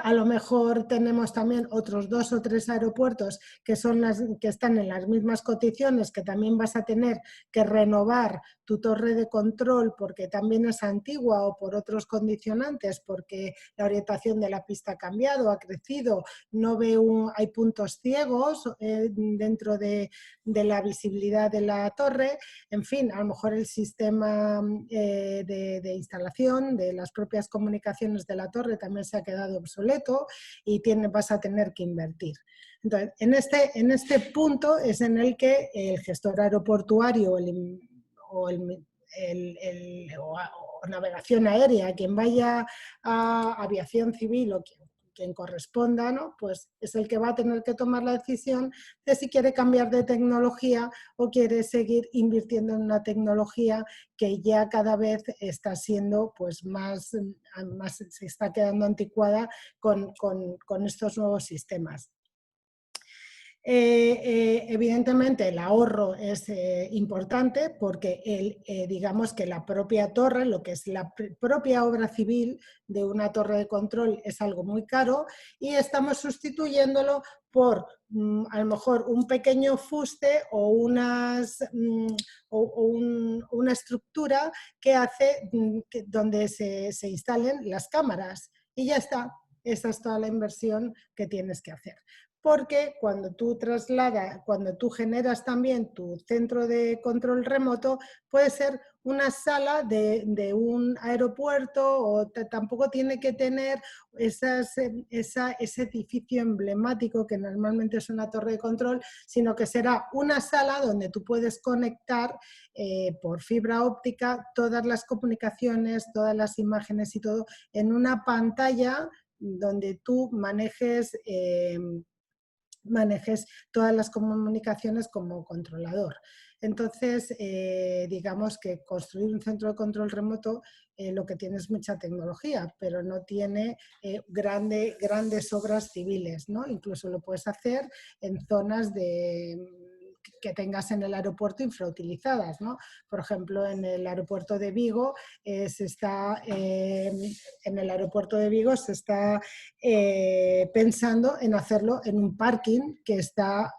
A lo mejor tenemos también otros 2 o 3 aeropuertos que están en las mismas condiciones, que también vas a tener que renovar tu torre de control porque también es antigua o por otros condicionantes, porque la orientación de la pista ha cambiado, ha crecido, hay puntos ciegos dentro de la visibilidad de la torre. En fin, a lo mejor el sistema de instalación de las propias comunicaciones de la torre también se ha quedado obsoleto y vas a tener que invertir. Entonces, en este punto es en el que el gestor aeroportuario o navegación aérea, quien vaya a aviación civil o quien corresponda, ¿no? Pues es el que va a tener que tomar la decisión de si quiere cambiar de tecnología o quiere seguir invirtiendo en una tecnología que ya cada vez está siendo pues más se está quedando anticuada con estos nuevos sistemas. Evidentemente el ahorro es importante porque digamos que la propia torre, lo que es la propia obra civil de una torre de control es algo muy caro y estamos sustituyéndolo por a lo mejor un pequeño fuste o una estructura que hace donde se instalen las cámaras y ya está. Esa es toda la inversión que tienes que hacer. porque cuando tú generas también tu centro de control remoto, puede ser una sala de un aeropuerto o tampoco tiene que tener ese edificio emblemático que normalmente es una torre de control, sino que será una sala donde tú puedes conectar por fibra óptica todas las comunicaciones, todas las imágenes y todo en una pantalla donde tú manejes todas las comunicaciones como controlador. Entonces, digamos que construir un centro de control remoto lo que tiene es mucha tecnología, pero no tiene grandes obras civiles, ¿no? Incluso lo puedes hacer en zonas que tengas en el aeropuerto infrautilizadas, ¿no? Por ejemplo, en el aeropuerto de Vigo se está pensando en hacerlo en un parking que está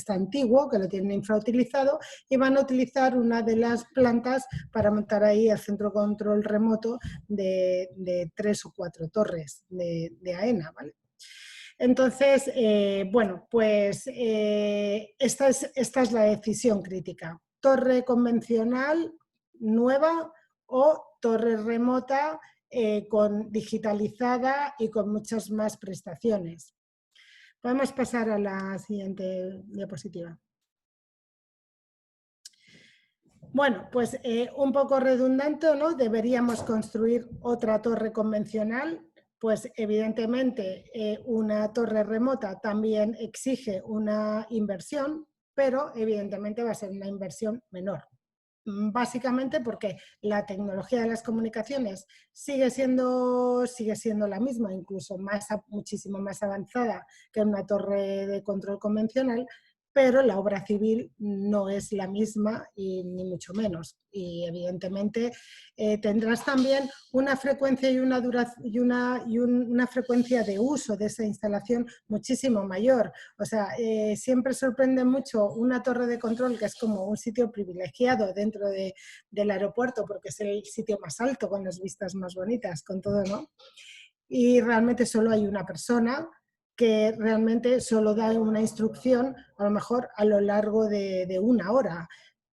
antiguo, que lo tienen infrautilizado, y van a utilizar una de las plantas para montar ahí el centro de control remoto de 3 o 4 torres de AENA, ¿vale? Entonces, bueno, pues esta es la decisión crítica. Torre convencional nueva o torre remota digitalizada y con muchas más prestaciones. Podemos pasar a la siguiente diapositiva. Bueno, pues un poco redundante, ¿no? Deberíamos construir otra torre convencional. Pues evidentemente una torre remota también exige una inversión, pero evidentemente va a ser una inversión menor. Básicamente porque la tecnología de las comunicaciones sigue siendo la misma, incluso muchísimo más avanzada que una torre de control convencional, pero la obra civil no es la misma y ni mucho menos. Y evidentemente tendrás también una frecuencia y una frecuencia de uso de esa instalación muchísimo mayor. O sea, siempre sorprende mucho una torre de control que es como un sitio privilegiado dentro del aeropuerto porque es el sitio más alto con las vistas más bonitas, con todo, ¿no? Y realmente solo hay una persona que realmente solo da una instrucción, a lo mejor a lo largo de una hora,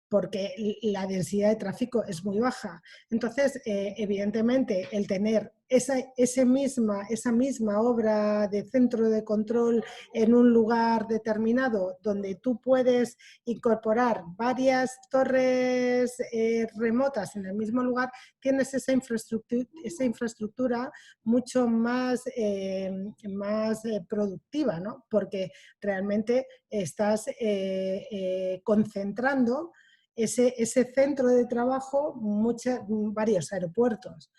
porque la densidad de tráfico es muy baja. Entonces, evidentemente, el tener esa misma obra de centro de control en un lugar determinado donde tú puedes incorporar varias torres remotas en el mismo lugar, tienes esa infraestructura mucho más productiva, ¿no? Porque realmente estás concentrando ese centro de trabajo, varios aeropuertos.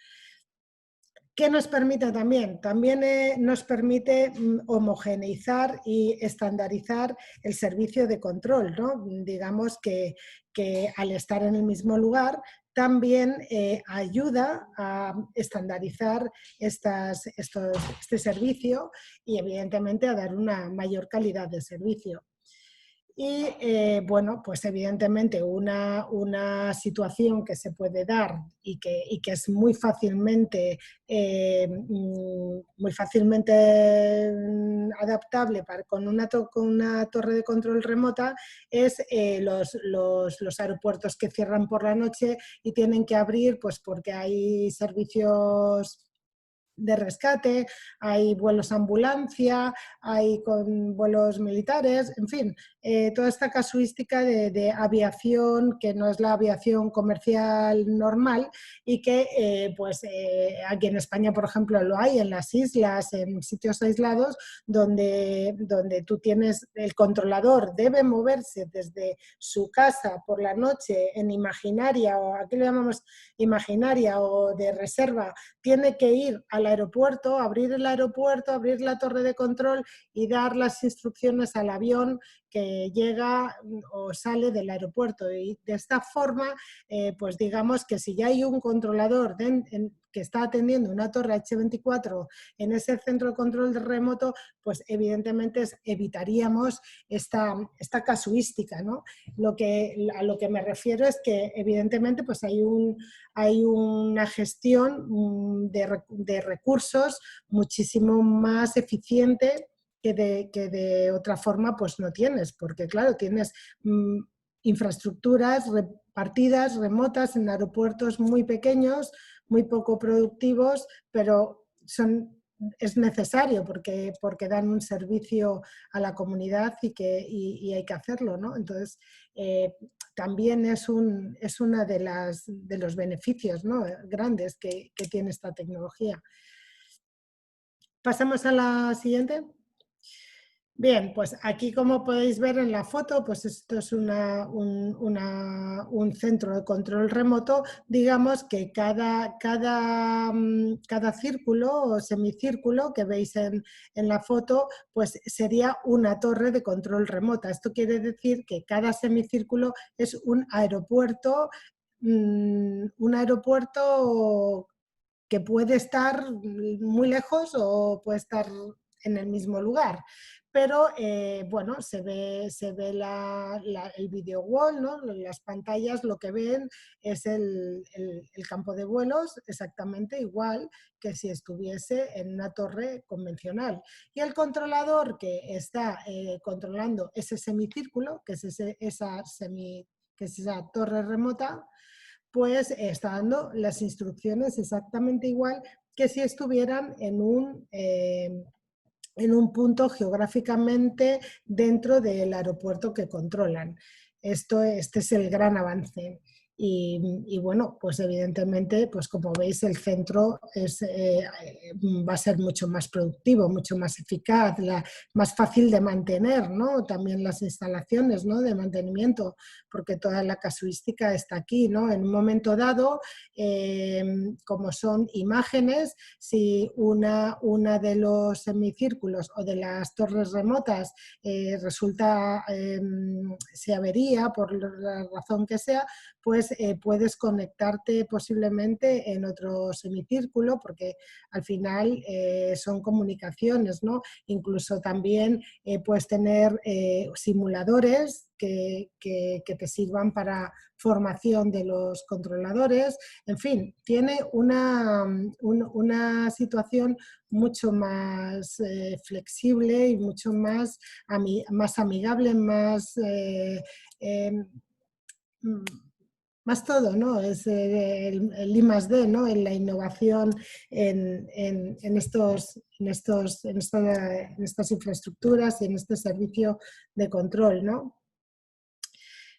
¿Qué nos permite también? También nos permite homogeneizar y estandarizar el servicio de control, ¿no? Digamos que al estar en el mismo lugar también ayuda a estandarizar este servicio y evidentemente a dar una mayor calidad de servicio. Y bueno, pues evidentemente una situación que se puede dar y que es muy fácilmente adaptable con una torre de control remota es los aeropuertos que cierran por la noche y tienen que abrir pues porque hay servicios de rescate, hay vuelos ambulancia, hay con vuelos militares, en fin, toda esta casuística de aviación que no es la aviación comercial normal y que aquí en España, por ejemplo, lo hay en las islas, en sitios aislados, donde tú tienes, el controlador debe moverse desde su casa por la noche en imaginaria, o aquí lo llamamos imaginaria o de reserva, tiene que ir al aeropuerto, abrir el aeropuerto, abrir la torre de control y dar las instrucciones al avión que llega o sale del aeropuerto. Y de esta forma, pues digamos que si ya hay un controlador que está atendiendo una torre H24 en ese centro de control remoto, pues evidentemente evitaríamos esta casuística, ¿no? A lo que me refiero es que evidentemente pues hay una gestión de recursos muchísimo más eficiente que de otra forma pues no tienes, porque claro, tienes infraestructuras repartidas, remotas, en aeropuertos muy pequeños, muy poco productivos, pero es necesario porque dan un servicio a la comunidad y hay que hacerlo, ¿no? Entonces, también es uno de los beneficios, ¿no?, grandes que tiene esta tecnología. Pasamos a la siguiente. Bien, pues aquí, como podéis ver en la foto, pues esto es un centro de control remoto. Digamos que cada círculo o semicírculo que veis en la foto, pues sería una torre de control remota. Esto quiere decir que cada semicírculo es un aeropuerto que puede estar muy lejos o puede estar en el mismo lugar. Pero bueno, se ve el video wall, ¿no? Las pantallas, lo que ven es el campo de vuelos exactamente igual que si estuviese en una torre convencional. Y el controlador que está controlando ese semicírculo, que es esa torre remota, pues está dando las instrucciones exactamente igual que si estuvieran en un punto geográficamente dentro del aeropuerto que controlan. Este es el gran avance. Y bueno, pues evidentemente, pues como veis, el centro va a ser mucho más productivo, mucho más eficaz, más fácil de mantener, ¿no? También las instalaciones, ¿no?, de mantenimiento, porque toda la casuística está aquí, ¿no? En un momento dado, como son imágenes, si una de los semicírculos o de las torres remotas se avería por la razón que sea, pues puedes conectarte posiblemente en otro semicírculo, porque al final son comunicaciones, ¿no? Incluso también puedes tener simuladores que te sirvan para formación de los controladores. En fin, tiene una situación mucho más flexible y mucho más amigable, más todo, ¿no? Es el I+D, ¿no?, en la innovación en estas infraestructuras y en este servicio de control, ¿no?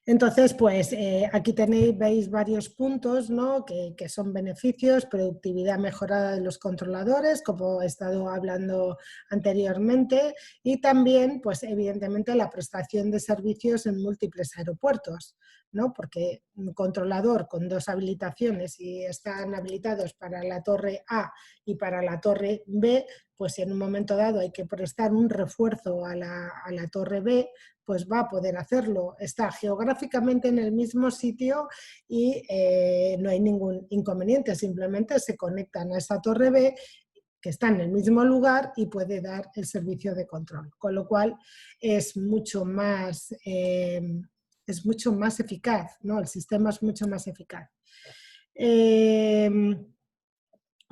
Entonces, pues aquí veis varios puntos, ¿no?, que son beneficios: productividad mejorada de los controladores, como he estado hablando anteriormente, y también, pues evidentemente, la prestación de servicios en múltiples aeropuertos, ¿no?, porque un controlador con 2 habilitaciones y están habilitados para la torre A y para la torre B, pues si en un momento dado hay que prestar un refuerzo a la torre B, pues va a poder hacerlo. Está geográficamente en el mismo sitio y no hay ningún inconveniente, simplemente se conectan a esa torre B que está en el mismo lugar y puede dar el servicio de control, con lo cual es mucho más eficaz, ¿no? El sistema es mucho más eficaz.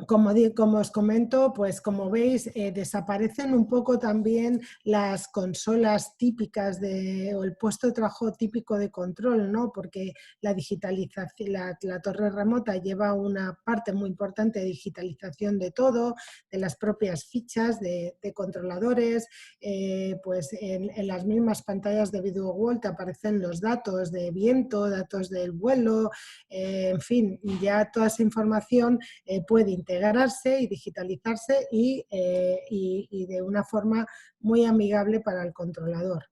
Como os comento, pues como veis, desaparecen un poco también las consolas típicas o el puesto de trabajo típico de control, ¿no? Porque la digitalización, la torre remota lleva una parte muy importante de digitalización de todo, de las propias fichas de controladores, pues en las mismas pantallas de video wall te aparecen los datos de viento, datos del vuelo, en fin, ya toda esa información puede integrarse y digitalizarse y de una forma muy amigable para el controlador.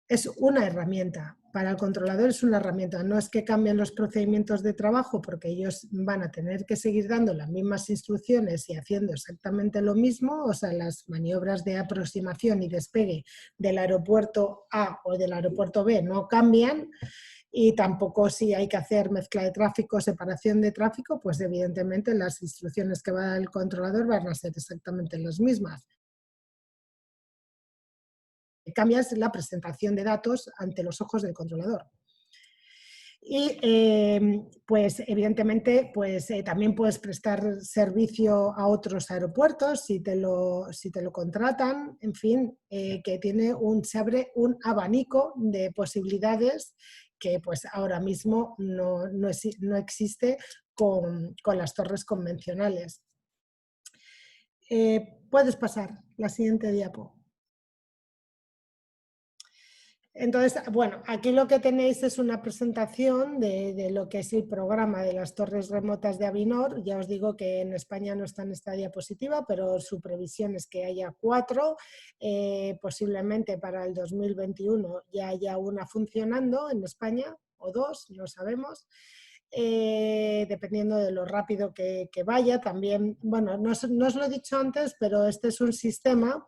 Es una herramienta, para el controlador es una herramienta, no es que cambien los procedimientos de trabajo, porque ellos van a tener que seguir dando las mismas instrucciones y haciendo exactamente lo mismo, o sea, las maniobras de aproximación y despegue del aeropuerto A o del aeropuerto B no cambian. Y tampoco, si hay que hacer mezcla de tráfico, separación de tráfico, pues evidentemente las instrucciones que va a dar el controlador van a ser exactamente las mismas. Cambias la presentación de datos ante los ojos del controlador. Y pues evidentemente pues, también puedes prestar servicio a otros aeropuertos si te lo contratan, en fin, que se abre un abanico de posibilidades que pues ahora mismo no existe con las torres convencionales. Puedes pasar la siguiente diapo. Entonces, bueno, aquí lo que tenéis es una presentación de lo que es el programa de las torres remotas de Avinor. Ya os digo que en España no está en esta diapositiva, pero su previsión es que haya 4. Posiblemente para el 2021 ya haya una funcionando en España, o 2, no sabemos. Dependiendo de lo rápido que vaya. También, bueno, no os lo he dicho antes, pero este es un sistema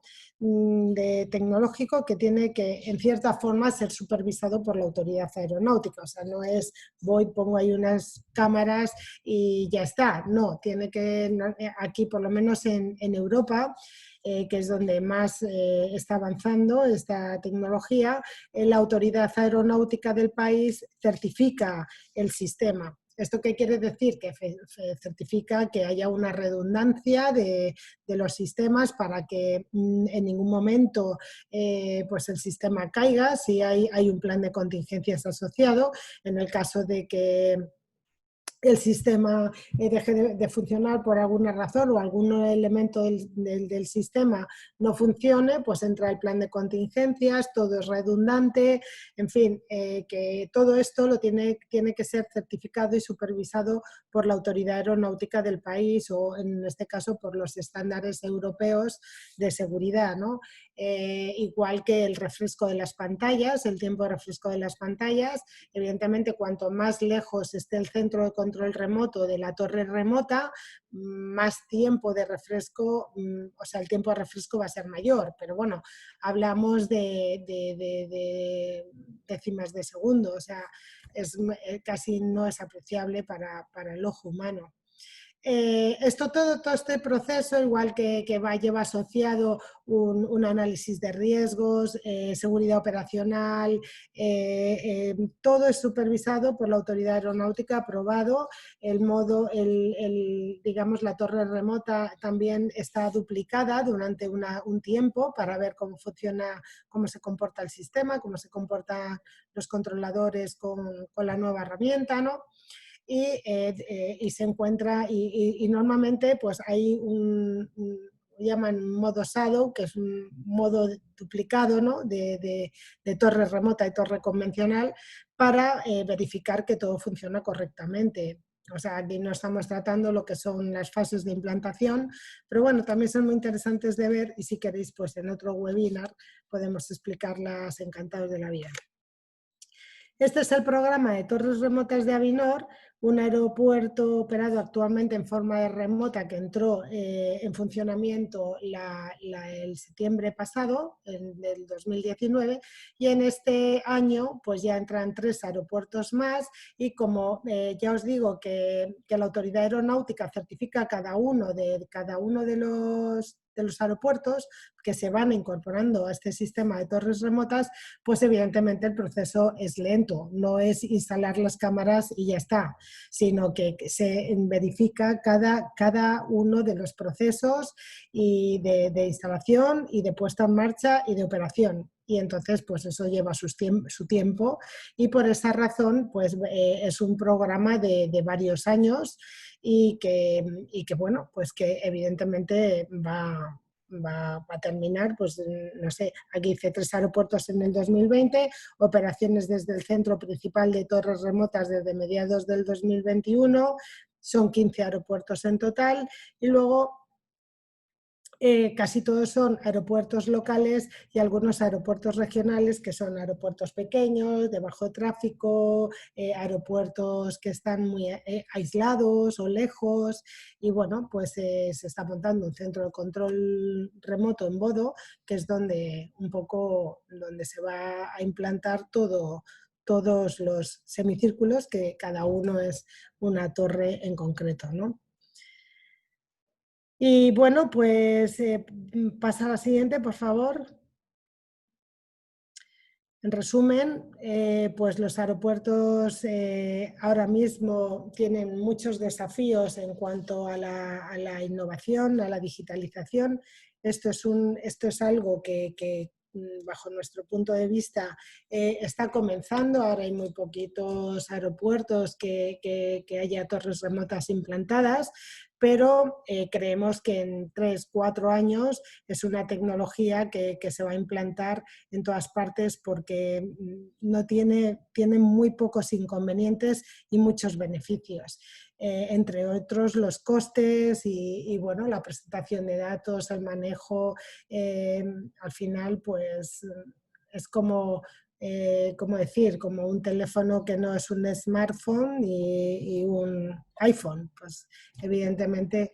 tecnológico que tiene que, en cierta forma, ser supervisado por la autoridad aeronáutica. O sea, no es pongo ahí unas cámaras y ya está. No, tiene que, aquí por lo menos en Europa, que es donde más está avanzando esta tecnología, la autoridad aeronáutica del país certifica el sistema. ¿Esto qué quiere decir? Que certifica que haya una redundancia de los sistemas para que en ningún momento pues el sistema caiga, si hay un plan de contingencias asociado, en el caso de que el sistema deje de funcionar por alguna razón o algún elemento del sistema no funcione, pues entra el plan de contingencias, todo es redundante, en fin, que todo esto lo tiene que ser certificado y supervisado por la autoridad aeronáutica del país o en este caso por los estándares europeos de seguridad, ¿no? Igual que el refresco de las pantallas, el tiempo de refresco de las pantallas, evidentemente cuanto más lejos esté el centro de control remoto de la torre remota, más tiempo de refresco, o sea, el tiempo de refresco va a ser mayor, pero bueno, hablamos de décimas de segundo, o sea, casi no es apreciable para el ojo humano. Todo este proceso, igual que lleva asociado un análisis de riesgos, seguridad operacional, todo es supervisado por la autoridad aeronáutica, aprobado. Digamos, la torre remota también está duplicada durante un tiempo para ver cómo funciona, cómo se comporta el sistema, cómo se comportan los controladores con la nueva herramienta, ¿no? Y se encuentra, y normalmente pues hay llaman modo shadow, que es un modo duplicado, ¿no? de torre remota y torre convencional para verificar que todo funciona correctamente. O sea, aquí no estamos tratando lo que son las fases de implantación, pero bueno, también son muy interesantes de ver y si queréis, pues en otro webinar podemos explicarlas encantados de la vida. Este es el programa de torres remotas de Avinor, un aeropuerto operado actualmente en forma de remota que entró en funcionamiento el septiembre pasado, del 2019, y en este año pues ya entran 3 aeropuertos más y como ya os digo que la autoridad aeronáutica certifica cada uno de los aeropuertos que se van incorporando a este sistema de torres remotas, pues evidentemente el proceso es lento, no es instalar las cámaras y ya está, sino que se verifica cada uno de los procesos y de instalación y de puesta en marcha y de operación. Y entonces pues eso lleva su tiempo y por esa razón pues es un programa de varios años y que bueno, pues que evidentemente va a terminar, pues no sé, aquí hice 3 aeropuertos en el 2020, operaciones desde el centro principal de torres remotas desde mediados del 2021, son 15 aeropuertos en total y luego casi todos son aeropuertos locales y algunos aeropuertos regionales que son aeropuertos pequeños, de bajo tráfico, aeropuertos que están muy aislados o lejos y bueno, pues se está montando un centro de control remoto en Bodo, que es donde se va a implantar todos los semicírculos, que cada uno es una torre en concreto, ¿no? Y bueno, pues pasa a la siguiente, por favor. En resumen, pues los aeropuertos ahora mismo tienen muchos desafíos en cuanto a la innovación, a la digitalización. Esto es algo que bajo nuestro punto de vista está comenzando. Ahora hay muy poquitos aeropuertos que haya torres remotas implantadas, pero creemos que en 3-4 años es una tecnología que se va a implantar en todas partes porque tiene muy pocos inconvenientes y muchos beneficios. Entre otros los costes y bueno, la presentación de datos, el manejo, al final pues es como como un teléfono que no es un smartphone y un iPhone, pues evidentemente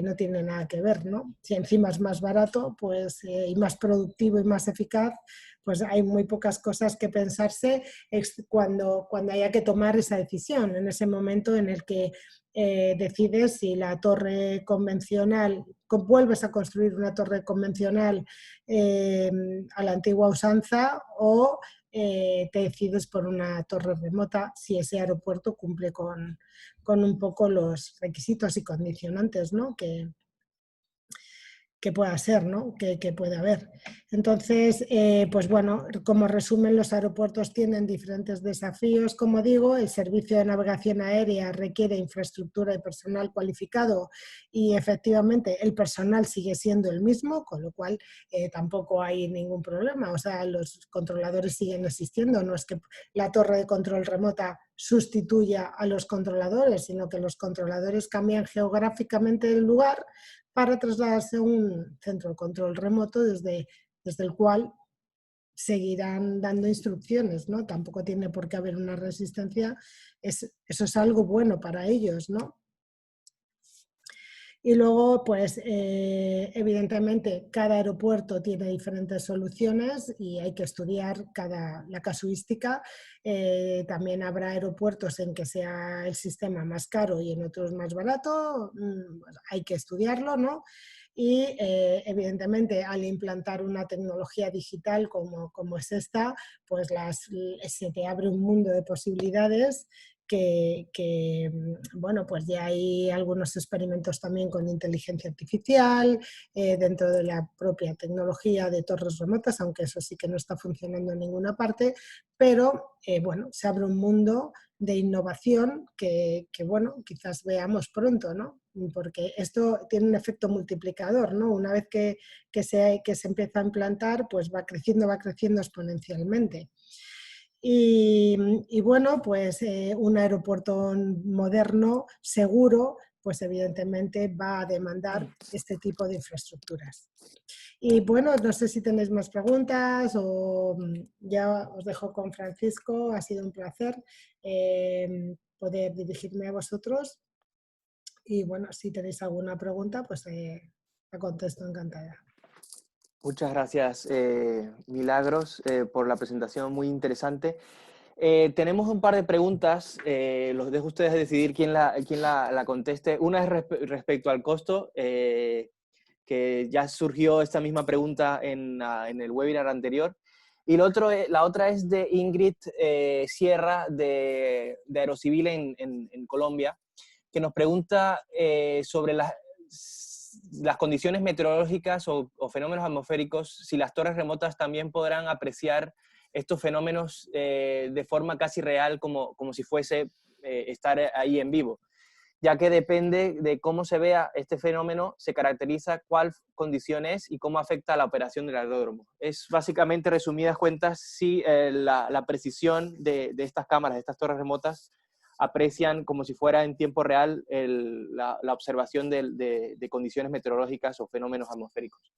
no tiene nada que ver, ¿no? Si encima es más barato pues, y más productivo y más eficaz, pues hay muy pocas cosas que pensarse cuando haya que tomar esa decisión, en ese momento en el que decides si la torre convencional, vuelves a construir una torre convencional a la antigua usanza o te decides por una torre remota si ese aeropuerto cumple con un poco los requisitos y condicionantes, ¿no? que pueda ser, ¿no? que pueda haber. Entonces, pues bueno, como resumen, los aeropuertos tienen diferentes desafíos, como digo, el servicio de navegación aérea requiere infraestructura y personal cualificado y efectivamente el personal sigue siendo el mismo, con lo cual tampoco hay ningún problema, o sea, los controladores siguen existiendo, no es que la torre de control remota sustituya a los controladores, sino que los controladores cambian geográficamente el lugar para trasladarse a un centro de control remoto desde el cual seguirán dando instrucciones, ¿no? Tampoco tiene por qué haber una resistencia, eso es algo bueno para ellos, ¿no? Y luego, pues evidentemente cada aeropuerto tiene diferentes soluciones y hay que estudiar la casuística. También habrá aeropuertos en que sea el sistema más caro y en otros más barato. Hay que estudiarlo, ¿no? Y evidentemente al implantar una tecnología digital como es esta, pues se te abre un mundo de posibilidades bueno, pues ya hay algunos experimentos también con inteligencia artificial dentro de la propia tecnología de torres remotas, aunque eso sí que no está funcionando en ninguna parte, pero bueno, se abre un mundo de innovación que bueno, quizás veamos pronto, ¿no? Porque esto tiene un efecto multiplicador, ¿no? Una vez que se empieza a implantar, pues va creciendo exponencialmente. Y bueno, pues un aeropuerto moderno, seguro, pues evidentemente va a demandar este tipo de infraestructuras. Y bueno, no sé si tenéis más preguntas o ya os dejo con Francisco, ha sido un placer poder dirigirme a vosotros. Y bueno, si tenéis alguna pregunta, pues la contesto encantada.
Muchas gracias, Milagros, por la presentación muy interesante. Tenemos un par de preguntas, los dejo a ustedes decidir quién la conteste. Una es respecto al costo, que ya surgió esta misma pregunta en el webinar anterior. Y la otra es de Ingrid Sierra, de Aerocivil en Colombia, que nos pregunta sobre las condiciones meteorológicas o fenómenos atmosféricos, si las torres remotas también podrán apreciar estos fenómenos de forma casi real, como si fuese estar ahí en vivo, ya que depende de cómo se vea este fenómeno, se caracteriza cuál condición es y cómo afecta a la operación del aeródromo. Es básicamente, resumidas cuentas, si la precisión de estas cámaras, de estas torres remotas, aprecian como si fuera en tiempo real la observación de condiciones meteorológicas o fenómenos atmosféricos.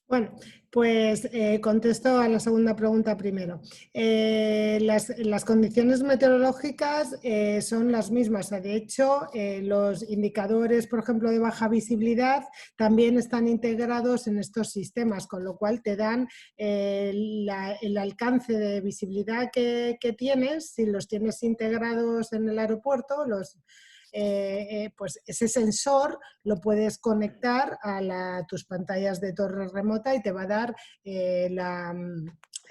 Bueno, pues contesto a la segunda pregunta primero. Las condiciones meteorológicas son las mismas. De hecho, los indicadores, por ejemplo, de baja visibilidad también están integrados en estos sistemas, con lo cual te dan el alcance de visibilidad que tienes, si los tienes integrados en el aeropuerto, pues ese sensor lo puedes conectar a tus pantallas de torre remota y te va a dar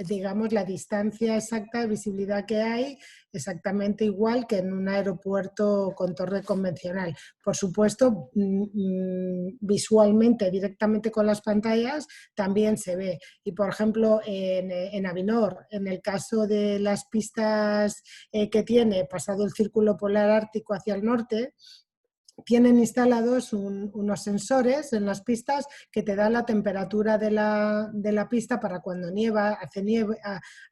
digamos, la distancia exacta de visibilidad que hay exactamente igual que en un aeropuerto con torre convencional. Por supuesto, visualmente, directamente con las pantallas, también se ve. Y, por ejemplo, en Avinor, en el caso de las pistas que tiene pasado el círculo polar ártico hacia el norte, tienen instalados unos sensores en las pistas que te dan la temperatura de la pista para cuando nieva, hace nieve,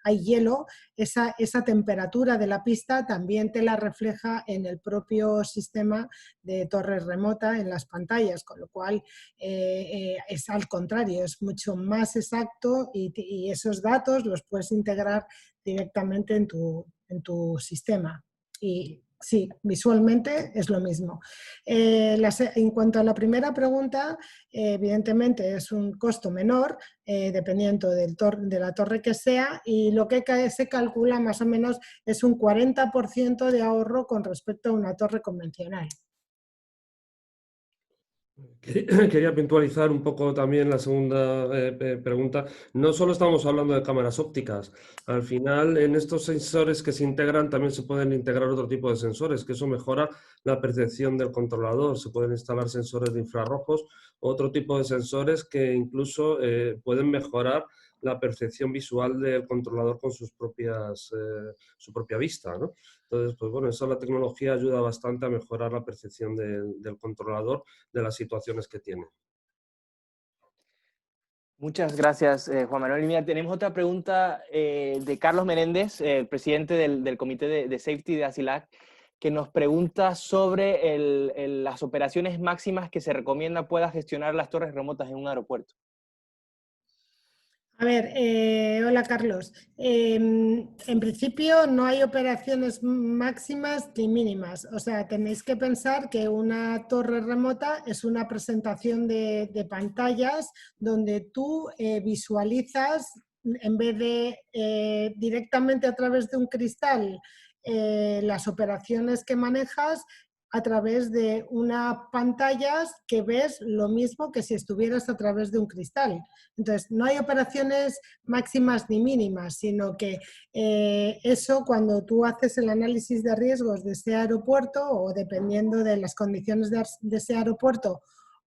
hay hielo, esa temperatura de la pista también te la refleja en el propio sistema de torre remota en las pantallas, con lo cual es al contrario, es mucho más exacto y esos datos los puedes integrar directamente en tu sistema. Y sí, visualmente es lo mismo. En cuanto a la primera pregunta, evidentemente es un costo menor, dependiendo de la torre que sea, y lo que se calcula más o menos es un 40% de ahorro con respecto a una torre convencional.
Quería puntualizar un poco también la segunda pregunta. No solo estamos hablando de cámaras ópticas. Al final, en estos sensores que se integran, también se pueden integrar otro tipo de sensores, que eso mejora la percepción del controlador. Se pueden instalar sensores de infrarrojos, otro tipo de sensores que incluso pueden mejorar la percepción visual del controlador con su propia vista, ¿no? Entonces, pues bueno, eso la tecnología ayuda bastante a mejorar la percepción del controlador de las situaciones que tiene.
Muchas gracias, Juan Manuel. Y mira, tenemos otra pregunta de Carlos Menéndez, el presidente del Comité de Safety de ASILAC, que nos pregunta sobre las operaciones máximas que se recomienda pueda gestionar las torres remotas en un aeropuerto.
A ver, hola Carlos. En principio no hay operaciones máximas ni mínimas. O sea, tenéis que pensar que una torre remota es una presentación de pantallas donde tú visualizas, en vez de directamente a través de un cristal, las operaciones que manejas a través de unas pantallas que ves lo mismo que si estuvieras a través de un cristal. Entonces, no hay operaciones máximas ni mínimas, sino que eso cuando tú haces el análisis de riesgos de ese aeropuerto o dependiendo de las condiciones de ese aeropuerto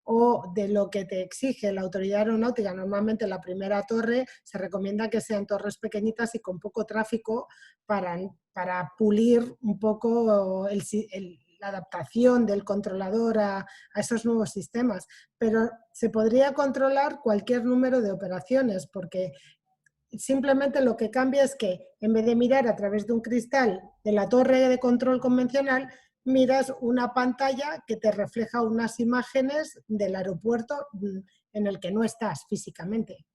o de lo que te exige la autoridad aeronáutica, normalmente la primera torre se recomienda que sean torres pequeñitas y con poco tráfico para pulir un poco la adaptación del controlador a esos nuevos sistemas, pero se podría controlar cualquier número de operaciones porque simplemente lo que cambia es que en vez de mirar a través de un cristal de la torre de control convencional, miras una pantalla que te refleja unas imágenes del aeropuerto en el que no estás físicamente.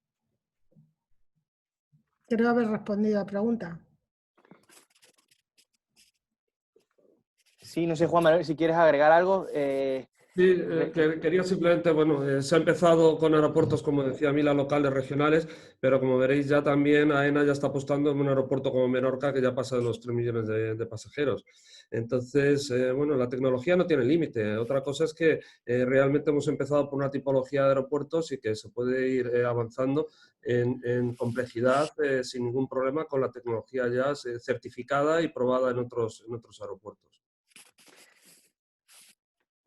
Creo haber respondido a la pregunta.
Sí, no sé, Juan Manuel, si quieres agregar algo.
Sí, quería simplemente, bueno, se ha empezado con aeropuertos, como decía Mila, locales, regionales, pero como veréis ya también AENA ya está apostando en un aeropuerto como Menorca que ya pasa de los 3 millones de pasajeros. Entonces, bueno, la tecnología no tiene límite. Otra cosa es que realmente hemos empezado por una tipología de aeropuertos y que se puede ir avanzando en complejidad sin ningún problema con la tecnología ya certificada y probada en otros aeropuertos.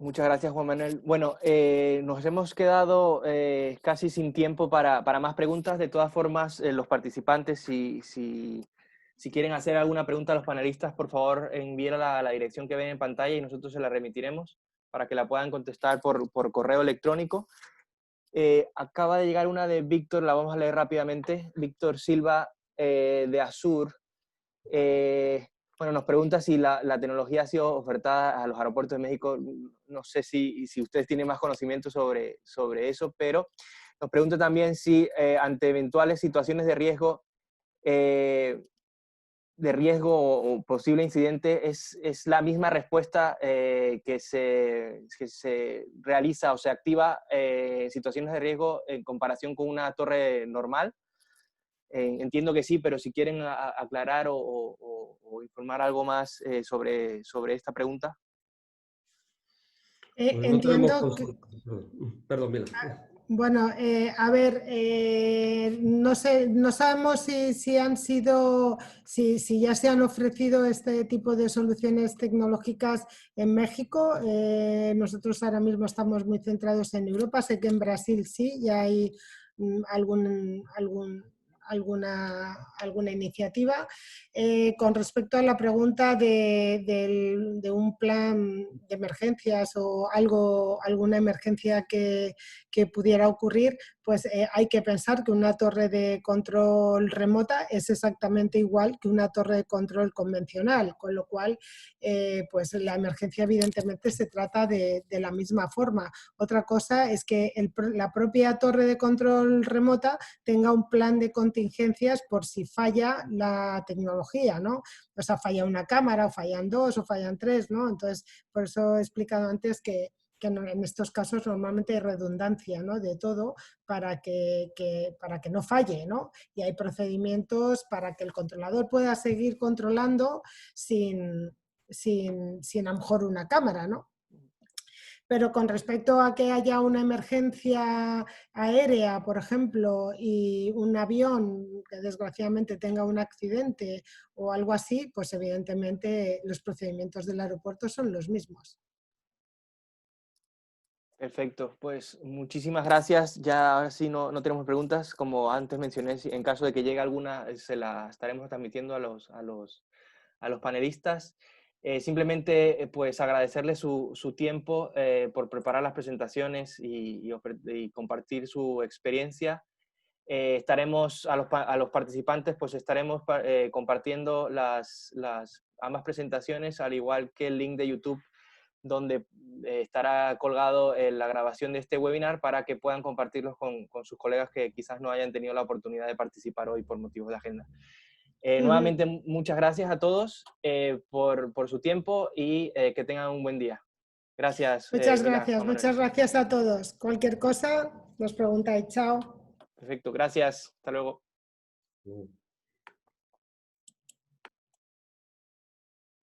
Muchas gracias, Juan Manuel. Bueno, nos hemos quedado casi sin tiempo para más preguntas. De todas formas, los participantes, si quieren hacer alguna pregunta a los panelistas, por favor, envíenla a la dirección que ven en pantalla y nosotros se la remitiremos para que la puedan contestar por correo electrónico. Acaba de llegar una de Víctor, la vamos a leer rápidamente. Víctor Silva, de Azur. Bueno, nos pregunta si la tecnología ha sido ofertada a los aeropuertos de México. No sé si ustedes tienen más conocimiento sobre eso, pero nos pregunta también si ante eventuales situaciones de riesgo o posible incidente, es la misma respuesta que se realiza o se activa en situaciones de riesgo en comparación con una torre normal. Entiendo que sí, pero si quieren aclarar o informar algo más sobre esta pregunta.
Pues no
Entiendo que...
Perdón, Mila.
Bueno, a ver, no sé, no sabemos si han sido, si ya se han ofrecido este tipo de soluciones tecnológicas en México. Nosotros ahora mismo estamos muy centrados en Europa. Sé que en Brasil sí, ya hay alguna iniciativa. Con respecto a la pregunta de un plan de emergencias o alguna emergencia que pudiera ocurrir, pues hay que pensar que una torre de control remota es exactamente igual que una torre de control convencional, con lo cual pues la emergencia evidentemente se trata de la misma forma. Otra cosa es que la propia torre de control remota tenga un plan de contingencias por si falla la tecnología, ¿no? O sea, falla una cámara, o fallan dos, o fallan tres, ¿no? Entonces, por eso he explicado antes que en estos casos normalmente hay redundancia, ¿no? De todo para que no falle, ¿no? Y hay procedimientos para que el controlador pueda seguir controlando sin a lo mejor una cámara, ¿no? Pero con respecto a que haya una emergencia aérea, por ejemplo, y un avión que desgraciadamente tenga un accidente o algo así, pues evidentemente los procedimientos del aeropuerto son los mismos.
Perfecto, pues muchísimas gracias. Ya ahora sí no tenemos preguntas. Como antes mencioné, en caso de que llegue alguna, se la estaremos transmitiendo a los panelistas. Simplemente pues agradecerles su tiempo por preparar las presentaciones y compartir su experiencia. Estaremos a los participantes, pues estaremos compartiendo ambas presentaciones, al igual que el link de YouTube, donde estará colgado la grabación de este webinar para que puedan compartirlos con sus colegas que quizás no hayan tenido la oportunidad de participar hoy por motivos de agenda. Nuevamente, muchas gracias a todos por su tiempo y que tengan un buen día. Gracias.
Muchas
Mila,
gracias,
Juan Manuel.
muchas gracias a todos. Cualquier cosa, nos preguntáis. Chao.
Perfecto, gracias. Hasta luego.